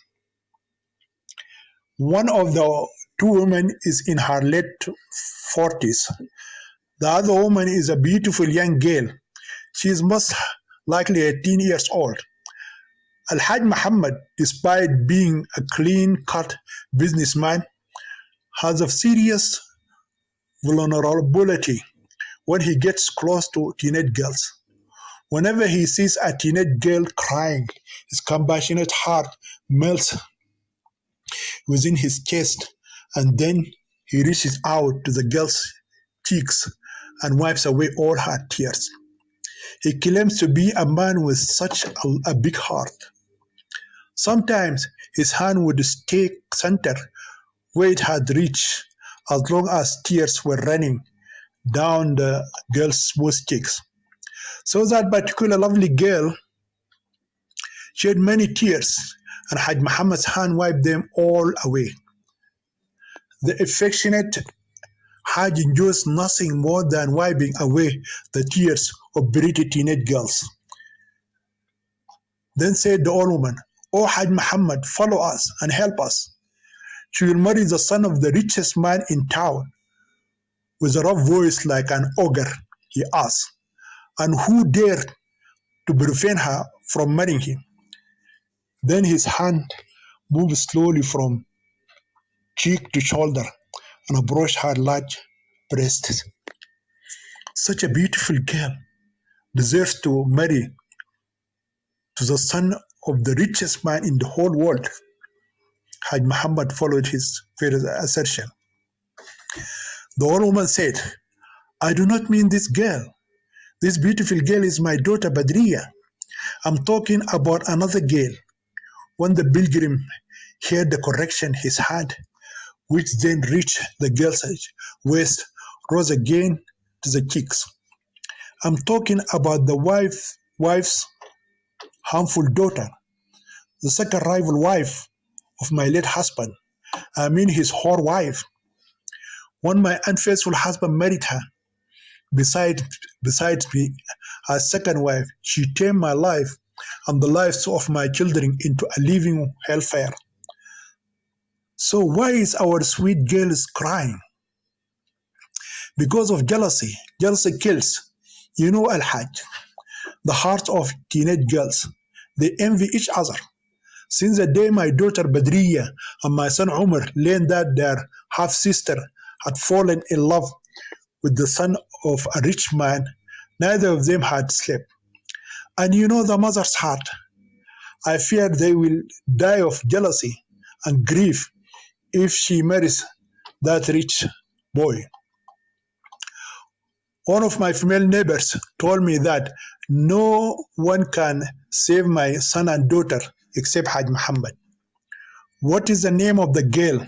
One of the two women is in her late 40s. The other woman is a beautiful young girl. She is most likely 18 years old. Al-Hajj Muhammad, despite being a clean-cut businessman, has a serious vulnerability when he gets close to teenage girls. Whenever he sees a teenage girl crying, his compassionate heart melts within his chest, and then he reaches out to the girl's cheeks and wipes away all her tears. He claims to be a man with such a big heart. Sometimes his hand would stay center where it had reached, as long as tears were running down the girl's smooth cheeks. So that particular lovely girl shed many tears, and Hajj Muhammad's hand wiped them all away. The affectionate Hajj enjoys nothing more than wiping away the tears of pretty teenage girls. Then said the old woman, "O Hajj Muhammad, follow us and help us. She will marry the son of the richest man in town." With a rough voice like an ogre, he asked, "And who dared to prevent her from marrying him?" Then his hand moved slowly from cheek to shoulder and brushed her large breasts. Such a beautiful girl deserves to marry to the son of the richest man in the whole world. Hajj Muhammad followed his father's assertion. The old woman said, "I do not mean this girl. This beautiful girl is my daughter Badriya. I'm talking about another girl." When the pilgrim heard the correction, his hand, which then reached the girl's waist, rose again to the cheeks. "I'm talking about the wife's harmful daughter, the second rival wife of my late husband. I mean his whore wife. When my unfaithful husband married her, besides me, as second wife, she turned my life and the lives of my children into a living hellfire. So why is our sweet girl crying? Because of jealousy. Jealousy kills. You know, Al-Hajj, the hearts of teenage girls. They envy each other. Since the day my daughter Badriya and my son Umar learned that their half-sister had fallen in love with the son of a rich man, neither of them had slept. And you know the mother's heart. I fear they will die of jealousy and grief if she marries that rich boy. One of my female neighbors told me that no one can save my son and daughter except Hajj Muhammad. What is the name of the girl?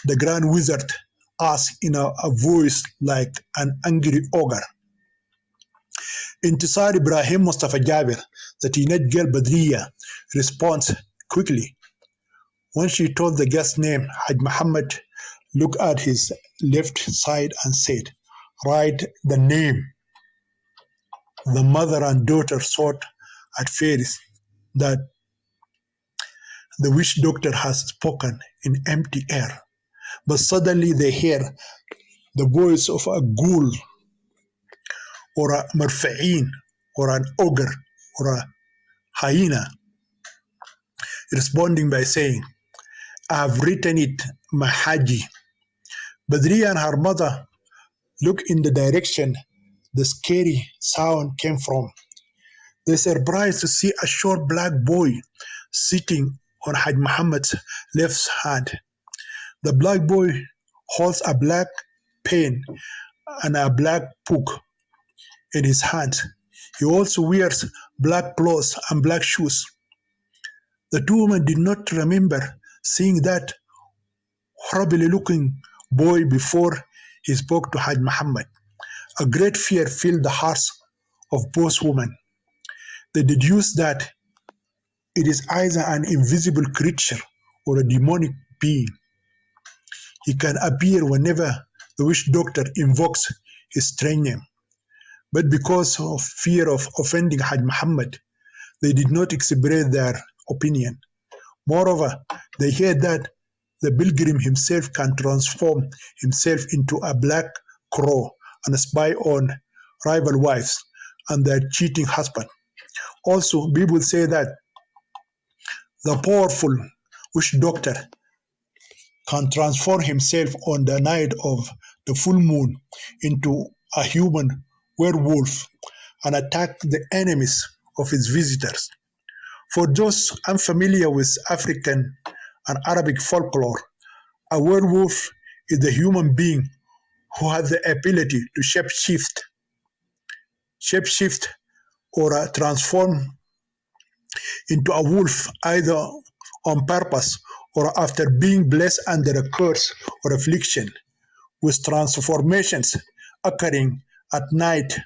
The grand wizard asked in a voice like an angry ogre. Intisar Ibrahim Mustafa Jabir, the teenage girl Badriya, responds quickly. When she told the guest's name, Hajj Muhammad looked at his left side and said, "Write the name." The mother and daughter sought at first that the witch doctor has spoken in empty air. But suddenly they hear the voice of a ghoul or a marfa'in or an ogre or a hyena responding by saying, I have written it, Mahaji. Badriya and her mother look in the direction the scary sound came from. They're surprised to see a short black boy sitting on Haj Muhammad's left hand. The black boy holds a black pen and a black book in his hand. He also wears black clothes and black shoes. The two women did not remember seeing that horribly looking boy before he spoke to Haj Muhammad. A great fear filled the hearts of both women. They deduced that it is either an invisible creature or a demonic being. He can appear whenever the witch doctor invokes his strange name. But because of fear of offending Haj Muhammad, they did not express their opinion. Moreover, they heard that the pilgrim himself can transform himself into a black crow and spy on rival wives and their cheating husband. Also, people say that the powerful witch doctor can transform himself on the night of the full moon into a human werewolf and attack the enemies of his visitors. For those unfamiliar with African and Arabic folklore, a werewolf is the human being who has the ability to shapeshift or transform into a wolf either on purpose or after being blessed under a curse or affliction, with transformations occurring at night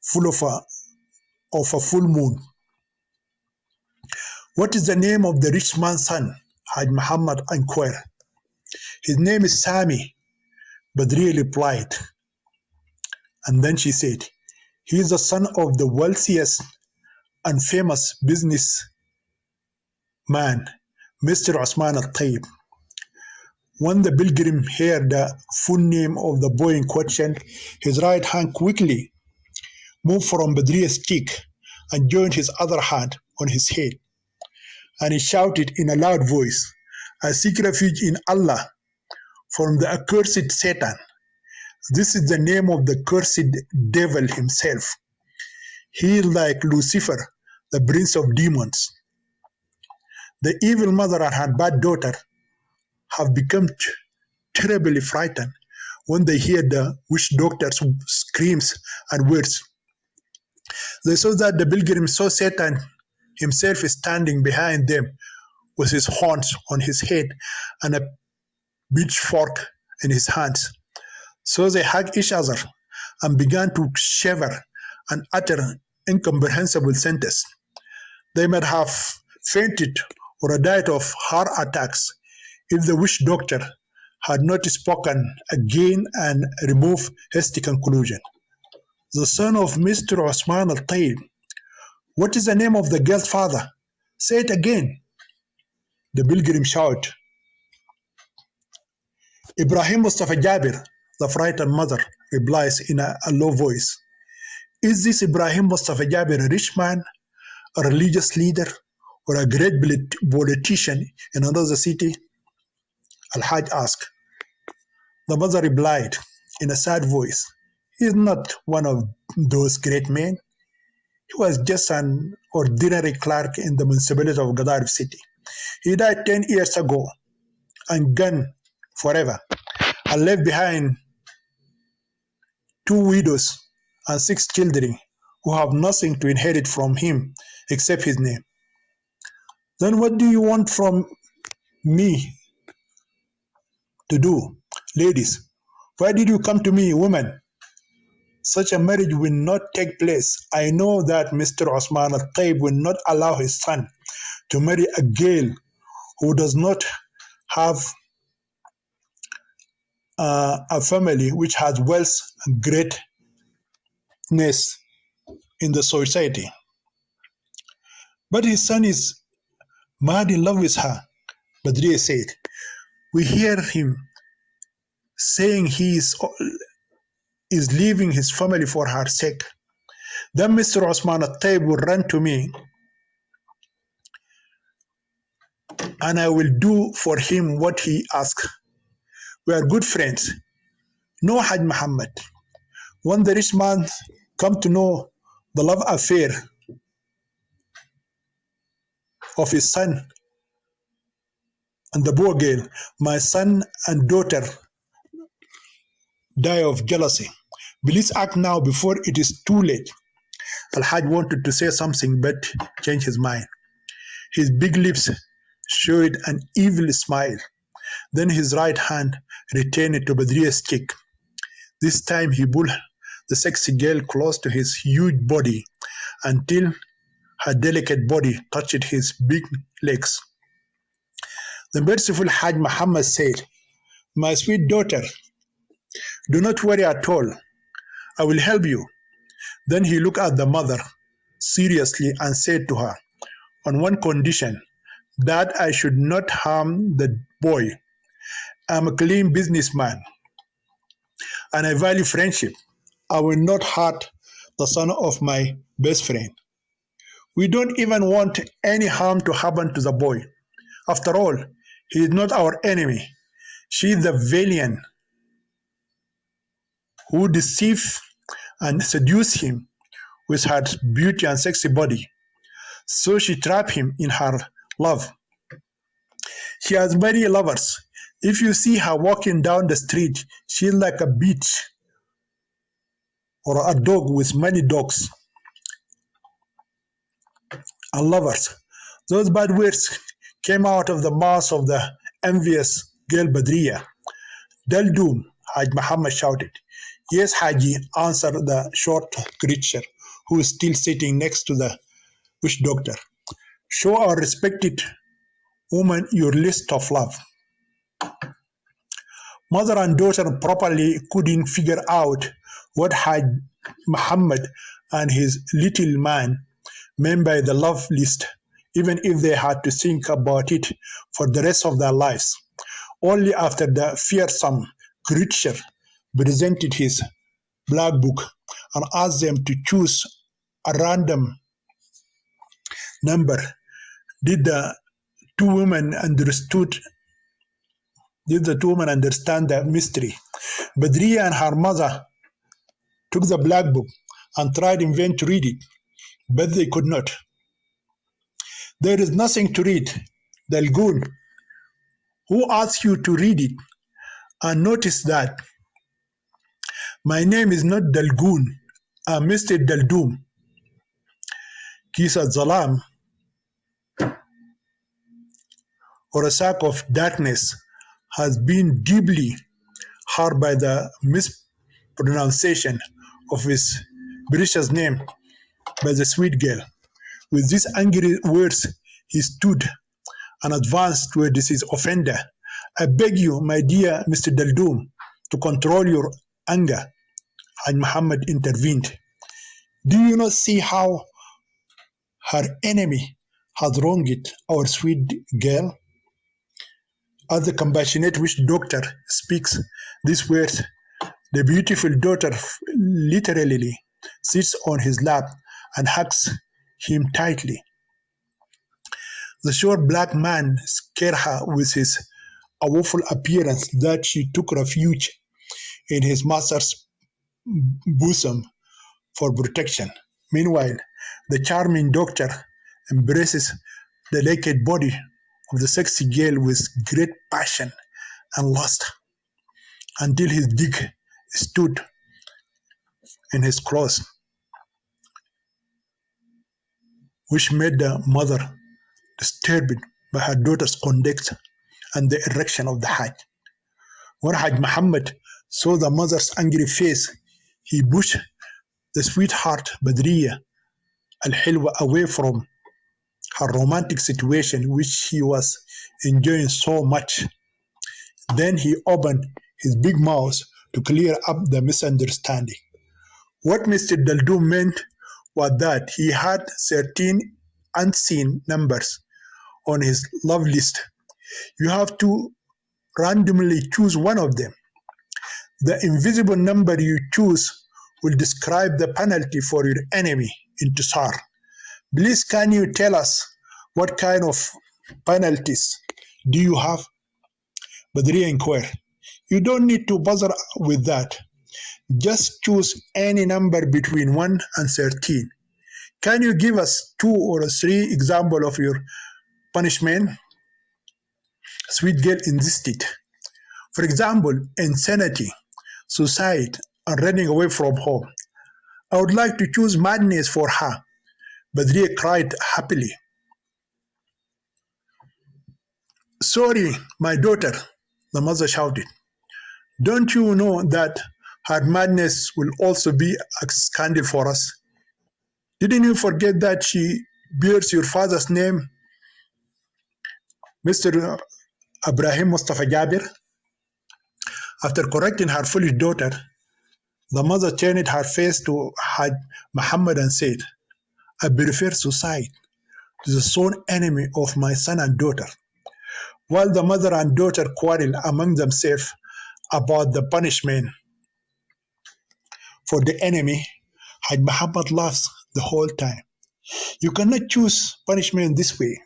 full of a full moon. What is the name of the rich man's son? Haj Muhammad inquired. His name is Sami, Badri replied. And then she said, he is the son of the wealthiest and famous businessman, Mr. Osman al-Tayyib. When the pilgrim heard the full name of the boy in question, his right hand quickly moved from Badri's cheek and joined his other hand on his head. And he shouted in a loud voice, I seek refuge in Allah from the accursed Satan. This is the name of the cursed devil himself. He is like Lucifer, the prince of demons. The evil mother and her bad daughter have become terribly frightened when they hear the witch doctor's screams and words. They saw that the pilgrim saw Satan himself standing behind them with his horns on his head and a pitchfork in his hands. So they hugged each other and began to shiver and utter incomprehensible sentences. They might have fainted or died of heart attacks if the witch doctor had not spoken again and removed hasty conclusion. The son of Mr. Osman al-Tayyib. What is the name of the girl's father? Say it again. The pilgrim shouted. Ibrahim Mustafa Jabir, the frightened mother, replies in a low voice. Is this Ibrahim Mustafa Jabir a rich man, a religious leader, or a great politician in another city? Al-Hajj asked. The mother replied in a sad voice, he is not one of those great men. He was just an ordinary clerk in the municipality of Gadaref city. He died 10 years ago and gone forever, and left behind 2 widows and 6 children who have nothing to inherit from him except his name. Then what do you want from me to do? Ladies, why did you come to me, women? Such a marriage will not take place. I know that Mr. Osman al-Tayyib will not allow his son to marry a girl who does not have a family which has wealth and greatness in the society. But his son is mad in love with her, Badriya said. We hear him saying is leaving his family for her sake. Then Mr. Osman At-Taib will run to me and I will do for him what he asks. We are good friends. No, Haj Muhammad. When the rich man come to know the love affair of his son and the poor girl, my son and daughter die of jealousy. Please act now before it is too late. Al-Hajj wanted to say something but changed his mind. His big lips showed an evil smile. Then his right hand returned to Badriya's cheek. This time he pulled the sexy girl close to his huge body until her delicate body touched his big legs. The merciful Hajj Muhammad said, My sweet daughter, do not worry at all. I will help you. Then he looked at the mother seriously and said to her, On one condition, that I should not harm the boy. I am a clean businessman and I value friendship. I will not hurt the son of my best friend. We don't even want any harm to happen to the boy. After all, he is not our enemy. She is the villain who deceived and seduced him with her beauty and sexy body. So she trapped him in her love. She has many lovers. If you see her walking down the street, she's like a bitch or a dog with many dogs and lovers. Those bad words came out of the mouth of the envious girl Badriya. Daldum, Haj Muhammad shouted. Yes, Haji, answered the short creature who is still sitting next to the witch doctor. Show our respected woman your list of love. Mother and daughter properly couldn't figure out what Haj Muhammad and his little man meant by the love list, even if they had to think about it for the rest of their lives. Only after the fearsome creature presented his black book and asked them to choose a random number did the two women understood did the two women understand the mystery. Badriya and her mother took the black book and tried in vain to read it, but they could not. There is nothing to read, Dalgun. Who asked you to read it? And notice that my name is not Dalgun, I'm Mr. Daldum. Kisa Zalam, or a sack of darkness, has been deeply hurt by the mispronunciation of his precious name by the sweet girl. With these angry words, he stood and advanced towards his offender. I beg you, my dear Mr. Daldum, to control your anger. And Muhammad intervened. Do you not see how her enemy has wronged our sweet girl? As the compassionate witch doctor speaks these words, the beautiful daughter literally sits on his lap and hugs him tightly. The short black man scared her with his awful appearance that she took refuge in his master's bosom for protection. Meanwhile, the charming doctor embraces the naked body of the sexy girl with great passion and lust until his dick stood in his claws, which made the mother disturbed by her daughter's conduct and the erection of the Hajj. When Hajj Muhammad saw the mother's angry face, he pushed the sweetheart Badriya al-Hilwa away from her romantic situation, which he was enjoying so much. Then he opened his big mouth to clear up the misunderstanding. What Mr. Daldum meant was that he had 13 unseen numbers on his love list. You have to randomly choose one of them. The invisible number you choose will describe the penalty for your enemy, Intisar. Please, can you tell us what kind of penalties do you have? Badriya inquired. You don't need to bother with that. Just choose any number between 1 and 13. Can you give us 2 or 3 examples of your punishment? Sweet girl insisted. For example, insanity, suicide, and running away from home. I would like to choose madness for her. Badriya cried happily. Sorry, my daughter, the mother shouted. Don't you know that her madness will also be a scandal for us? Didn't you forget that she bears your father's name, Mr. Ibrahim Mustafa Jabir? After correcting her foolish daughter, the mother turned her face to Haj Muhammad and said, I prefer suicide to the sworn enemy of my son and daughter. While the mother and daughter quarreled among themselves about the punishment for the enemy, Haj Muhammad laughs the whole time. You cannot choose punishment this way.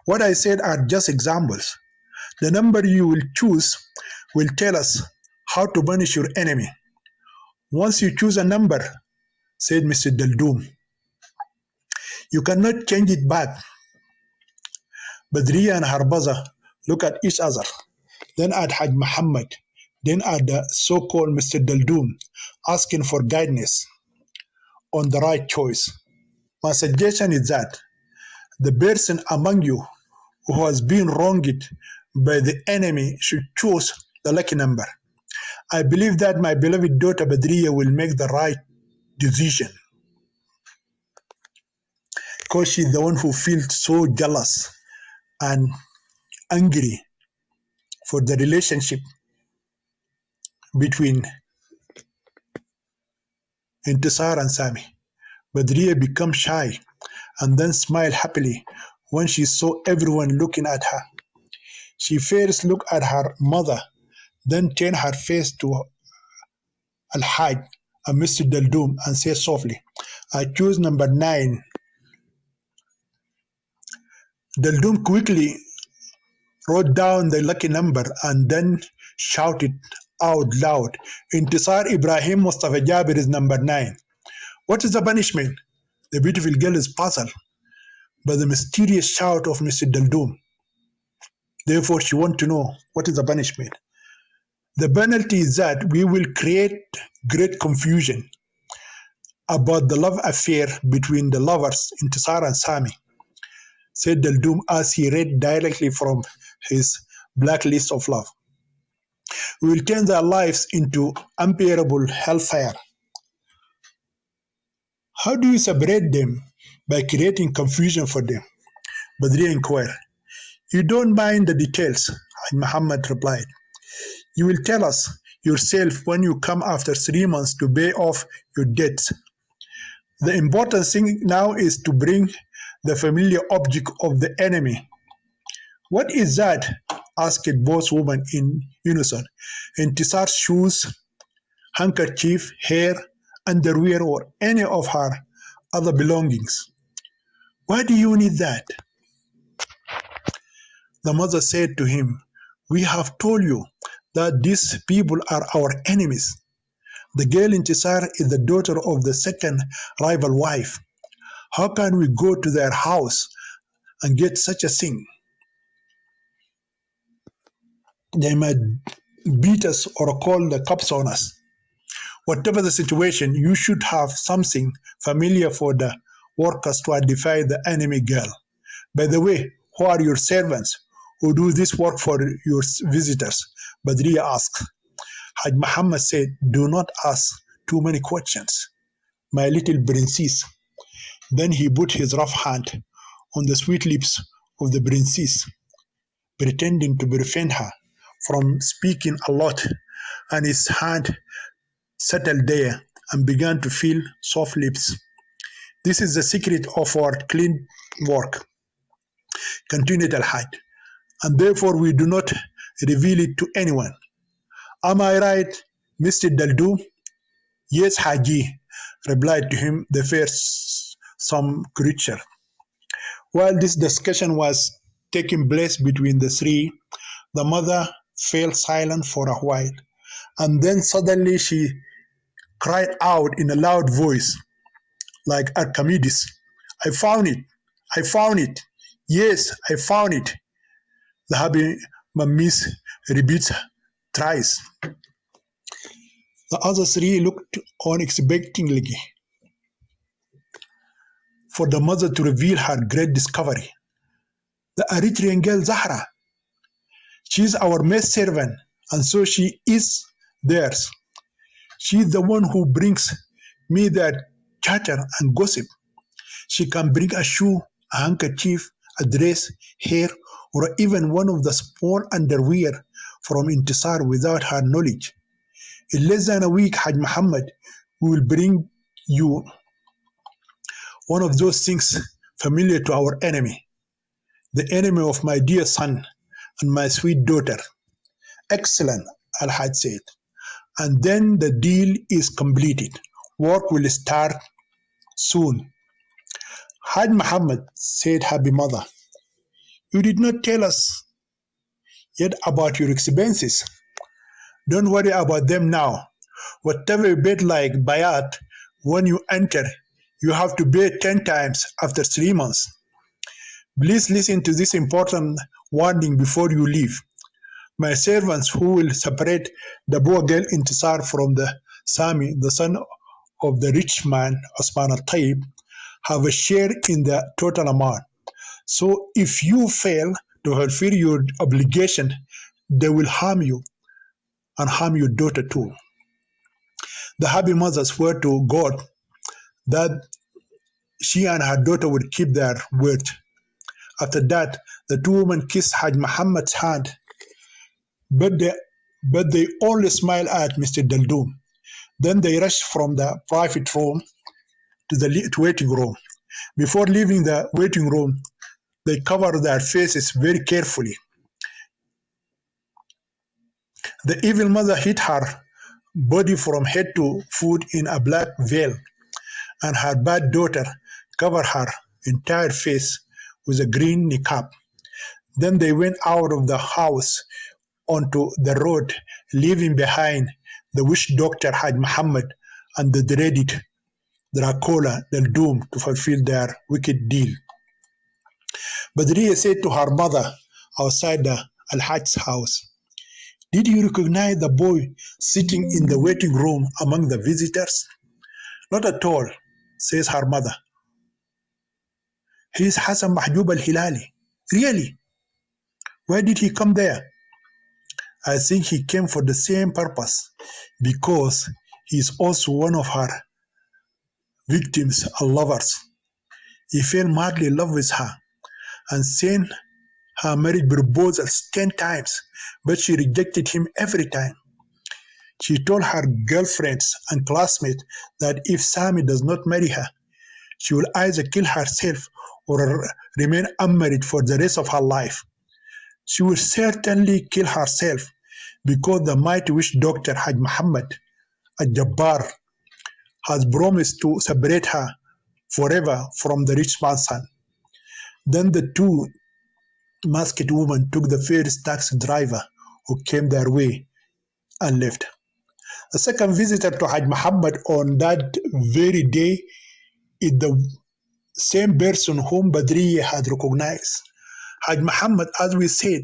What I said are just examples. The number you will choose will tell us how to punish your enemy. Once you choose a number, said Mr. Daldoom, you cannot change it back. Badriya and Harbaza look at each other, then at Haj Muhammad, then at the so-called Mr. Daldoom, asking for guidance on the right choice. My suggestion is that the person among you who has been wronged by the enemy should choose the lucky number. I believe that my beloved daughter Badriya will make the right decision because she's the one who feels so jealous and angry for the relationship between Intisar and Sami. Badriya becomes shy and then smiled happily when she saw everyone looking at her. She first looked at her mother, then turned her face to Al-Hajj and Mr. Daldoom and said softly, I choose number 9. Daldoom quickly wrote down the lucky number and then shouted out loud, Intisar Ibrahim Mustafa Jabir is number 9. What is the punishment? The beautiful girl is puzzled by the mysterious shout of Mr. Daldoom. Therefore, she wants to know what is the punishment. The penalty is that we will create great confusion about the love affair between the lovers, Intisar and Sami, said Daldoom as he read directly from his black list of love. We will turn their lives into unbearable hellfire. How do you separate them? By creating confusion for them. Badriya inquired. You don't mind the details, Muhammad replied. You will tell us yourself when you come after 3 months to pay off your debts. The important thing now is to bring the familiar object of the enemy. What is that? Asked both women in unison. Intisar's shoes, handkerchief, hair, underwear, or any of her other belongings. Why do you need that? The mother said to him, We have told you that these people are our enemies. The girl Intisar is the daughter of the second rival wife. How can we go to their house and get such a thing? They might beat us or call the cops on us. Whatever the situation, you should have something familiar for the workers to identify the enemy girl. By the way, who are your servants who do this work for your visitors? Badriya asked. Haj Muhammad said, Do not ask too many questions, my little princess. Then he put his rough hand on the sweet lips of the princess, pretending to prevent her from speaking a lot, and his hand settled there and began to feel soft lips. This is the secret of our clean work, continued Al Hajj, and therefore we do not reveal it to anyone. Am I right, Mr. Daldu? Yes, Haji, replied to him the first some creature. While this discussion was taking place between the three, the mother fell silent for a while, and then suddenly she cried out in a loud voice, like Archimedes, I found it! I found it! Yes, I found it! The happy mummies repeats thrice. The other three looked on expectantly for the mother to reveal her great discovery. The Eritrean girl Zahra, she is our maid servant, and so she is theirs. She is the one who brings me their chatter and gossip. She can bring a shoe, a handkerchief, a dress, hair, or even one of the small underwear from Intisar without her knowledge. In less than a week, Haj Muhammad will bring you one of those things familiar to our enemy, the enemy of my dear son and my sweet daughter. Excellent, Al Hajj said. And then the deal is completed. Work will start soon. Haj Muhammad said, Happy mother, you did not tell us yet about your expenses. Don't worry about them now. Whatever you bet like Bayat, when you enter, you have to pay 10 times after 3 months. Please listen to this important warning before you leave. My servants who will separate the poor girl Intisar from the Sami, the son of the rich man Osman al-Tayyib, have a share in the total amount. So if you fail to fulfill your obligation, they will harm you and harm your daughter too. The happy mother swore to God that she and her daughter would keep their word. After that, the two women kissed Haj Muhammad's hand, but they, but they only smiled at Mr. Daldum. Then they rushed from the private room to the waiting room. Before leaving the waiting room, they covered their faces very carefully. The evil mother hid her body from head to foot in a black veil, and her bad daughter covered her entire face with a green niqab. Then they went out of the house onto the road, leaving behind the witch doctor Haj Muhammad and the dreaded Dracula Del Doom to fulfill their wicked deal. Badriya said to her mother outside the Al Hajj's house, Did you recognize the boy sitting in the waiting room among the visitors? Not at all, says her mother. He is Hassan Mahjub al Hilali. Really? Why did he come there? I think he came for the same purpose, because he is also one of her victims and lovers. He fell madly in love with her and sent her marriage proposals 10 times, but she rejected him every time. She told her girlfriends and classmates that if Sami does not marry her, she will either kill herself or remain unmarried for the rest of her life. She will certainly kill herself because the mighty witch doctor Haj Muhammad al-Jabbar has promised to separate her forever from the rich man's son. Then the two masked women took the first taxi driver who came their way and left. The second visitor to Haj Muhammad on that very day is the same person whom Badriya had recognized. Haj Muhammad, as we said,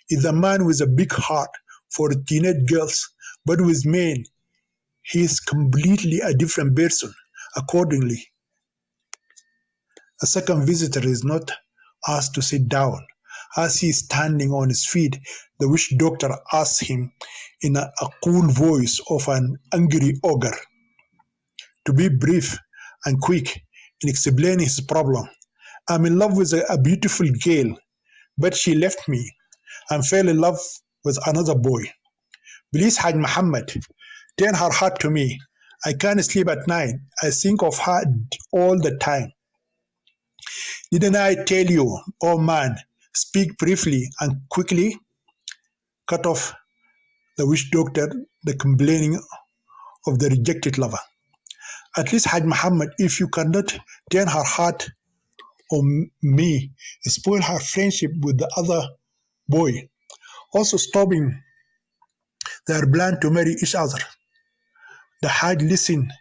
is a man with a big heart for teenage girls, but with men, he is completely a different person. Accordingly, a second visitor is not asked to sit down. As he is standing on his feet, the witch doctor asks him in a cool voice of an angry ogre to be brief and quick in explaining his problem. I'm in love with a beautiful girl, but she left me and fell in love with another boy. Please, Haj Muhammad, turn her heart to me, I can't sleep at night. I think of her all the time. Didn't I tell you, oh man, speak briefly and quickly? Cut off the witch doctor, the complaining of the rejected lover. At least Haj Muhammad, if you cannot turn her heart on me, spoil her friendship with the other boy, also stopping their plan to marry each other. The Hajj listened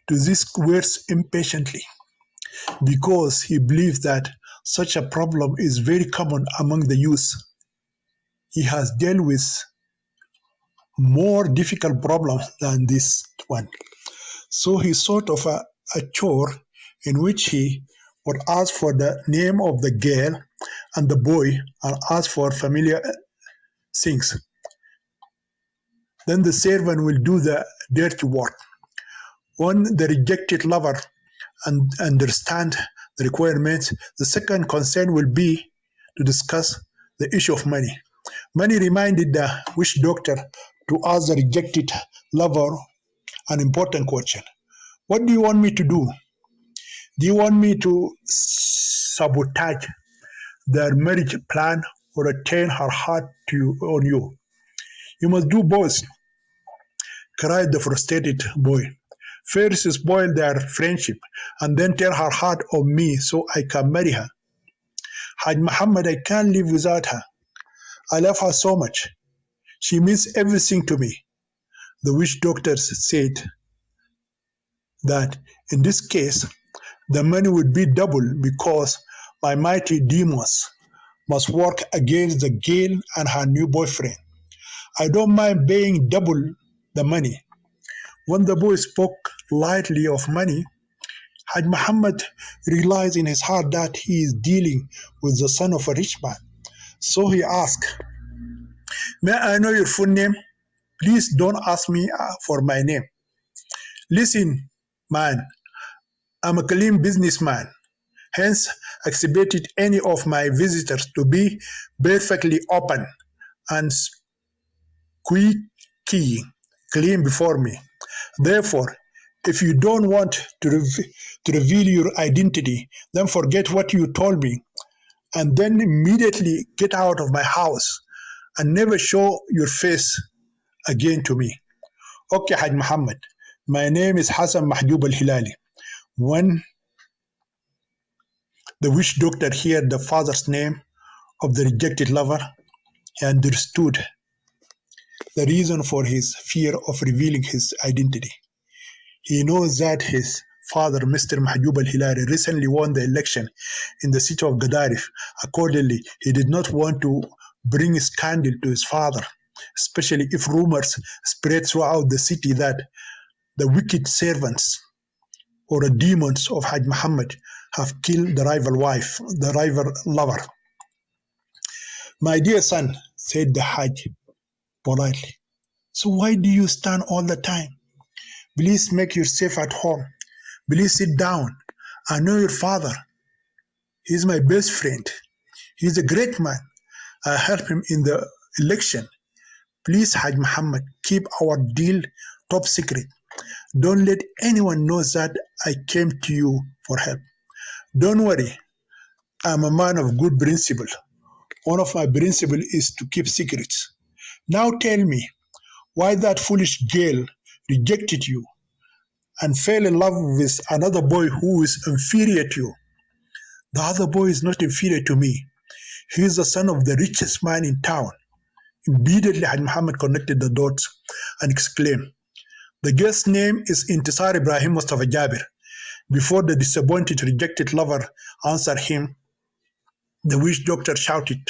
to these words impatiently because he believes that such a problem is very common among the youth. He has dealt with more difficult problems than this one. So he thought of a chore in which he would ask for the name of the girl and the boy and ask for familiar things. Then the servant will do the dirty work. When the rejected lover understand the requirements, the second concern will be to discuss the issue of money. Money reminded the witch doctor to ask the rejected lover an important question. What do you want me to do? Do you want me to sabotage their marriage plan or turn her heart on you? You must do both, cried the frustrated boy. First spoil their friendship and then turn her heart on me so I can marry her. Haj Muhammad, I can't live without her. I love her so much. She means everything to me. The witch doctors said that in this case, the money would be double because my mighty demons must work against the girl and her new boyfriend. I don't mind paying double the money. When the boy spoke lightly of money, Haj Muhammad realized in his heart that he is dealing with the son of a rich man. So he asked, may I know your full name? Please don't ask me for my name. Listen, man, I'm a clean businessman. Hence, expected any of my visitors to be perfectly open and squeaky clean before me. Therefore, if you don't want to reveal your identity, then forget what you told me and then immediately get out of my house and never show your face again to me. Okay, Haj Muhammad, my name is Hassan Mahjoub al Hilali. When the witch doctor heard the father's name of the rejected lover, he understood the reason for his fear of revealing his identity. He knows that his father, Mr. Mahjoub al-Hilali, recently won the election in the city of Gadarif. Accordingly, he did not want to bring scandal to his father, especially if rumors spread throughout the city that the wicked servants or the demons of Hajj Muhammad have killed the rival wife, the rival lover. My dear son, said the Hajj politely, so why do you stand all the time? Please make yourself at home. Please sit down. I know your father. He's my best friend. He's a great man. I helped him in the election. Please, Haj Muhammad, keep our deal top secret. Don't let anyone know that I came to you for help. Don't worry. I'm a man of good principle. One of my principles is to keep secrets. Now tell me why that foolish girl rejected you and fell in love with another boy who is inferior to you. The other boy is not inferior to me. He is the son of the richest man in town. Immediately, Haj Muhammad connected the dots and exclaimed, the girl's name is Intisar Ibrahim Mustafa Jabir. Before the disappointed, rejected lover answered him, the witch doctor shouted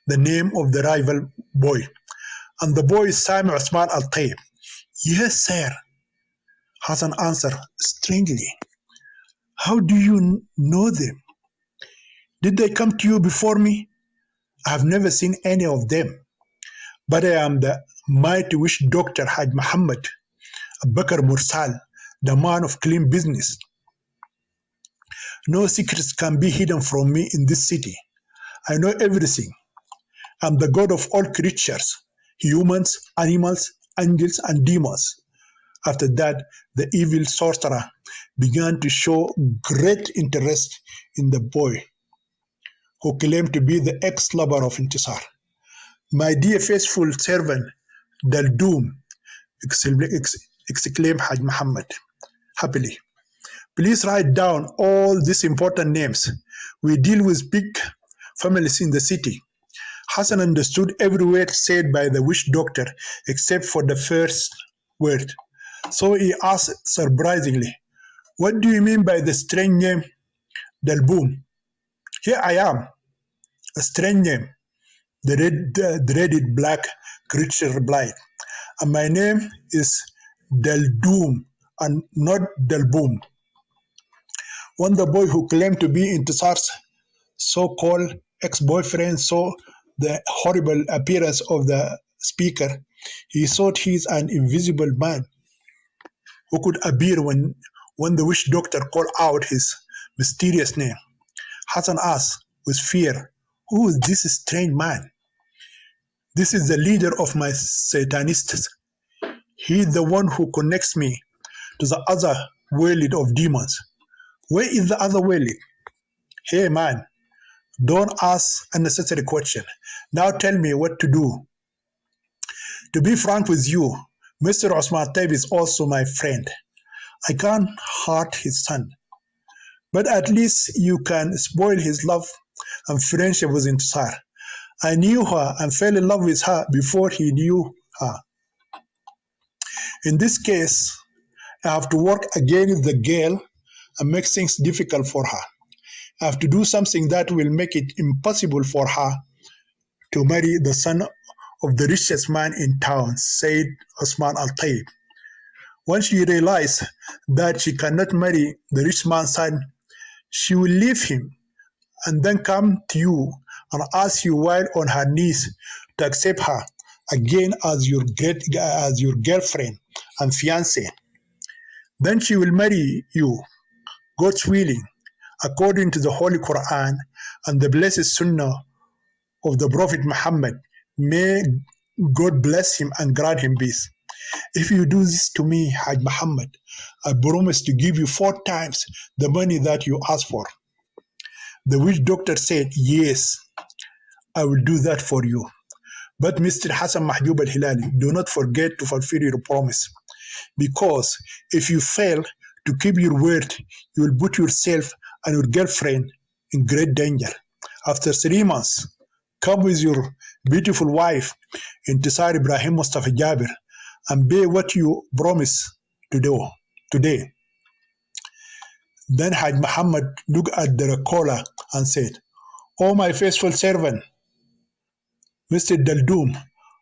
the name of the rival boy. And the boy is Sami Osman Al Tayyib. Yes, sir, Hassan answered strangely. How do you know them? Did they come to you before me? I have never seen any of them. But I am the mighty witch doctor Haj Muhammad Bakr Mursal, the man of clean business. No secrets can be hidden from me in this city. I know everything. I'm the God of all creatures, humans, animals, angels, and demons. After that, the evil sorcerer began to show great interest in the boy, who claimed to be the ex-lover of Intisar. My dear faithful servant, Daldum, exclaimed Haj Muhammad happily. Please write down all these important names. We deal with big families in the city. Hassan understood every word said by the witch doctor except for the first word. So he asked surprisingly, "What do you mean by the strange name Dalboom?" "Here I am, a strange name," the dreaded black creature replied. "And my name is Daldoom and not Dalboom." When the boy who claimed to be Intisar's so-called ex-boyfriend saw the horrible appearance of the speaker, he thought he's an invisible man who could appear when the witch doctor called out his mysterious name. Hassan asked with fear, "Who is this strange man?" "This is the leader of my Satanists. He's the one who connects me to the other world of demons." "Where is the other world?" "Hey man, don't ask unnecessary questions. Now tell me what to do." "To be frank with you, Mr. Osman Taib is also my friend. I can't hurt his son. But at least you can spoil his love and friendship with Intisar. I knew her and fell in love with her before he knew her. In this case, I have to work against the girl and make things difficult for her. I have to do something that will make it impossible for her to marry the son of the richest man in town," said Osman Al-Taib. When she realized that she cannot marry the rich man's son, she will leave him and then come to you and ask you while on her knees to accept her again as your girlfriend and fiancée. Then she will marry you, God's willing, according to the Holy Quran and the blessed Sunnah of the Prophet Muhammad. May God bless him and grant him peace. If you do this to me, Haj Muhammad, I promise to give you 4 times the money that you asked for. The witch doctor said, "Yes, I will do that for you. But Mr. Hassan Mahjoub al-Hilali, do not forget to fulfill your promise. Because if you fail to keep your word, you will put yourself and your girlfriend in great danger. After 3 months, come with your beautiful wife, Intisar Ibrahim Mustafa Jabir, and pay what you promise to do today." Then Haj Muhammad looked at the caller and said, "Oh, my faithful servant, Mr. Daldum,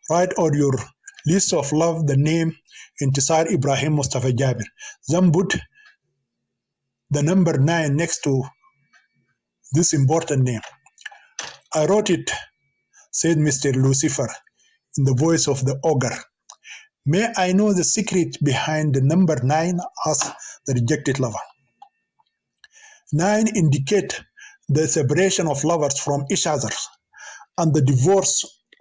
write on your list of love the name Intisar Ibrahim Mustafa Jabir. Then put the number 9 next to this important name." "I wrote it," said Mr. Lucifer in the voice of the ogre. "May I know the secret behind the number 9? asked the rejected lover. 9 indicate the separation of lovers from each other and the divorce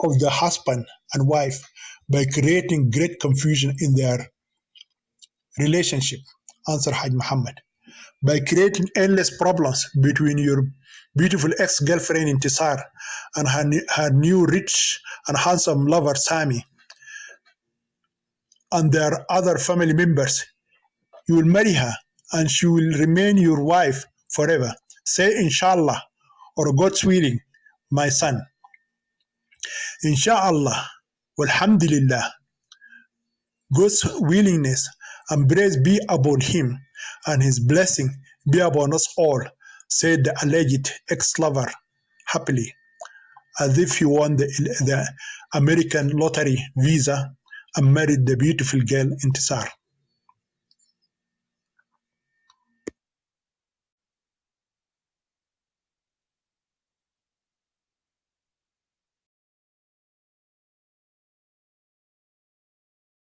of the husband and wife by creating great confusion in their relationship," answered Haj Muhammad. "By creating endless problems between your beautiful ex-girlfriend Intisar and her new rich and handsome lover Sami and their other family members. You will marry her and she will remain your wife forever. Say Inshallah, or God's willing, my son." Inshallah, walhamdulillah, God's willingness and praise be upon him and his blessing be upon us all, said the alleged ex-lover happily, as if he won the American lottery visa and married the beautiful girl Intisar.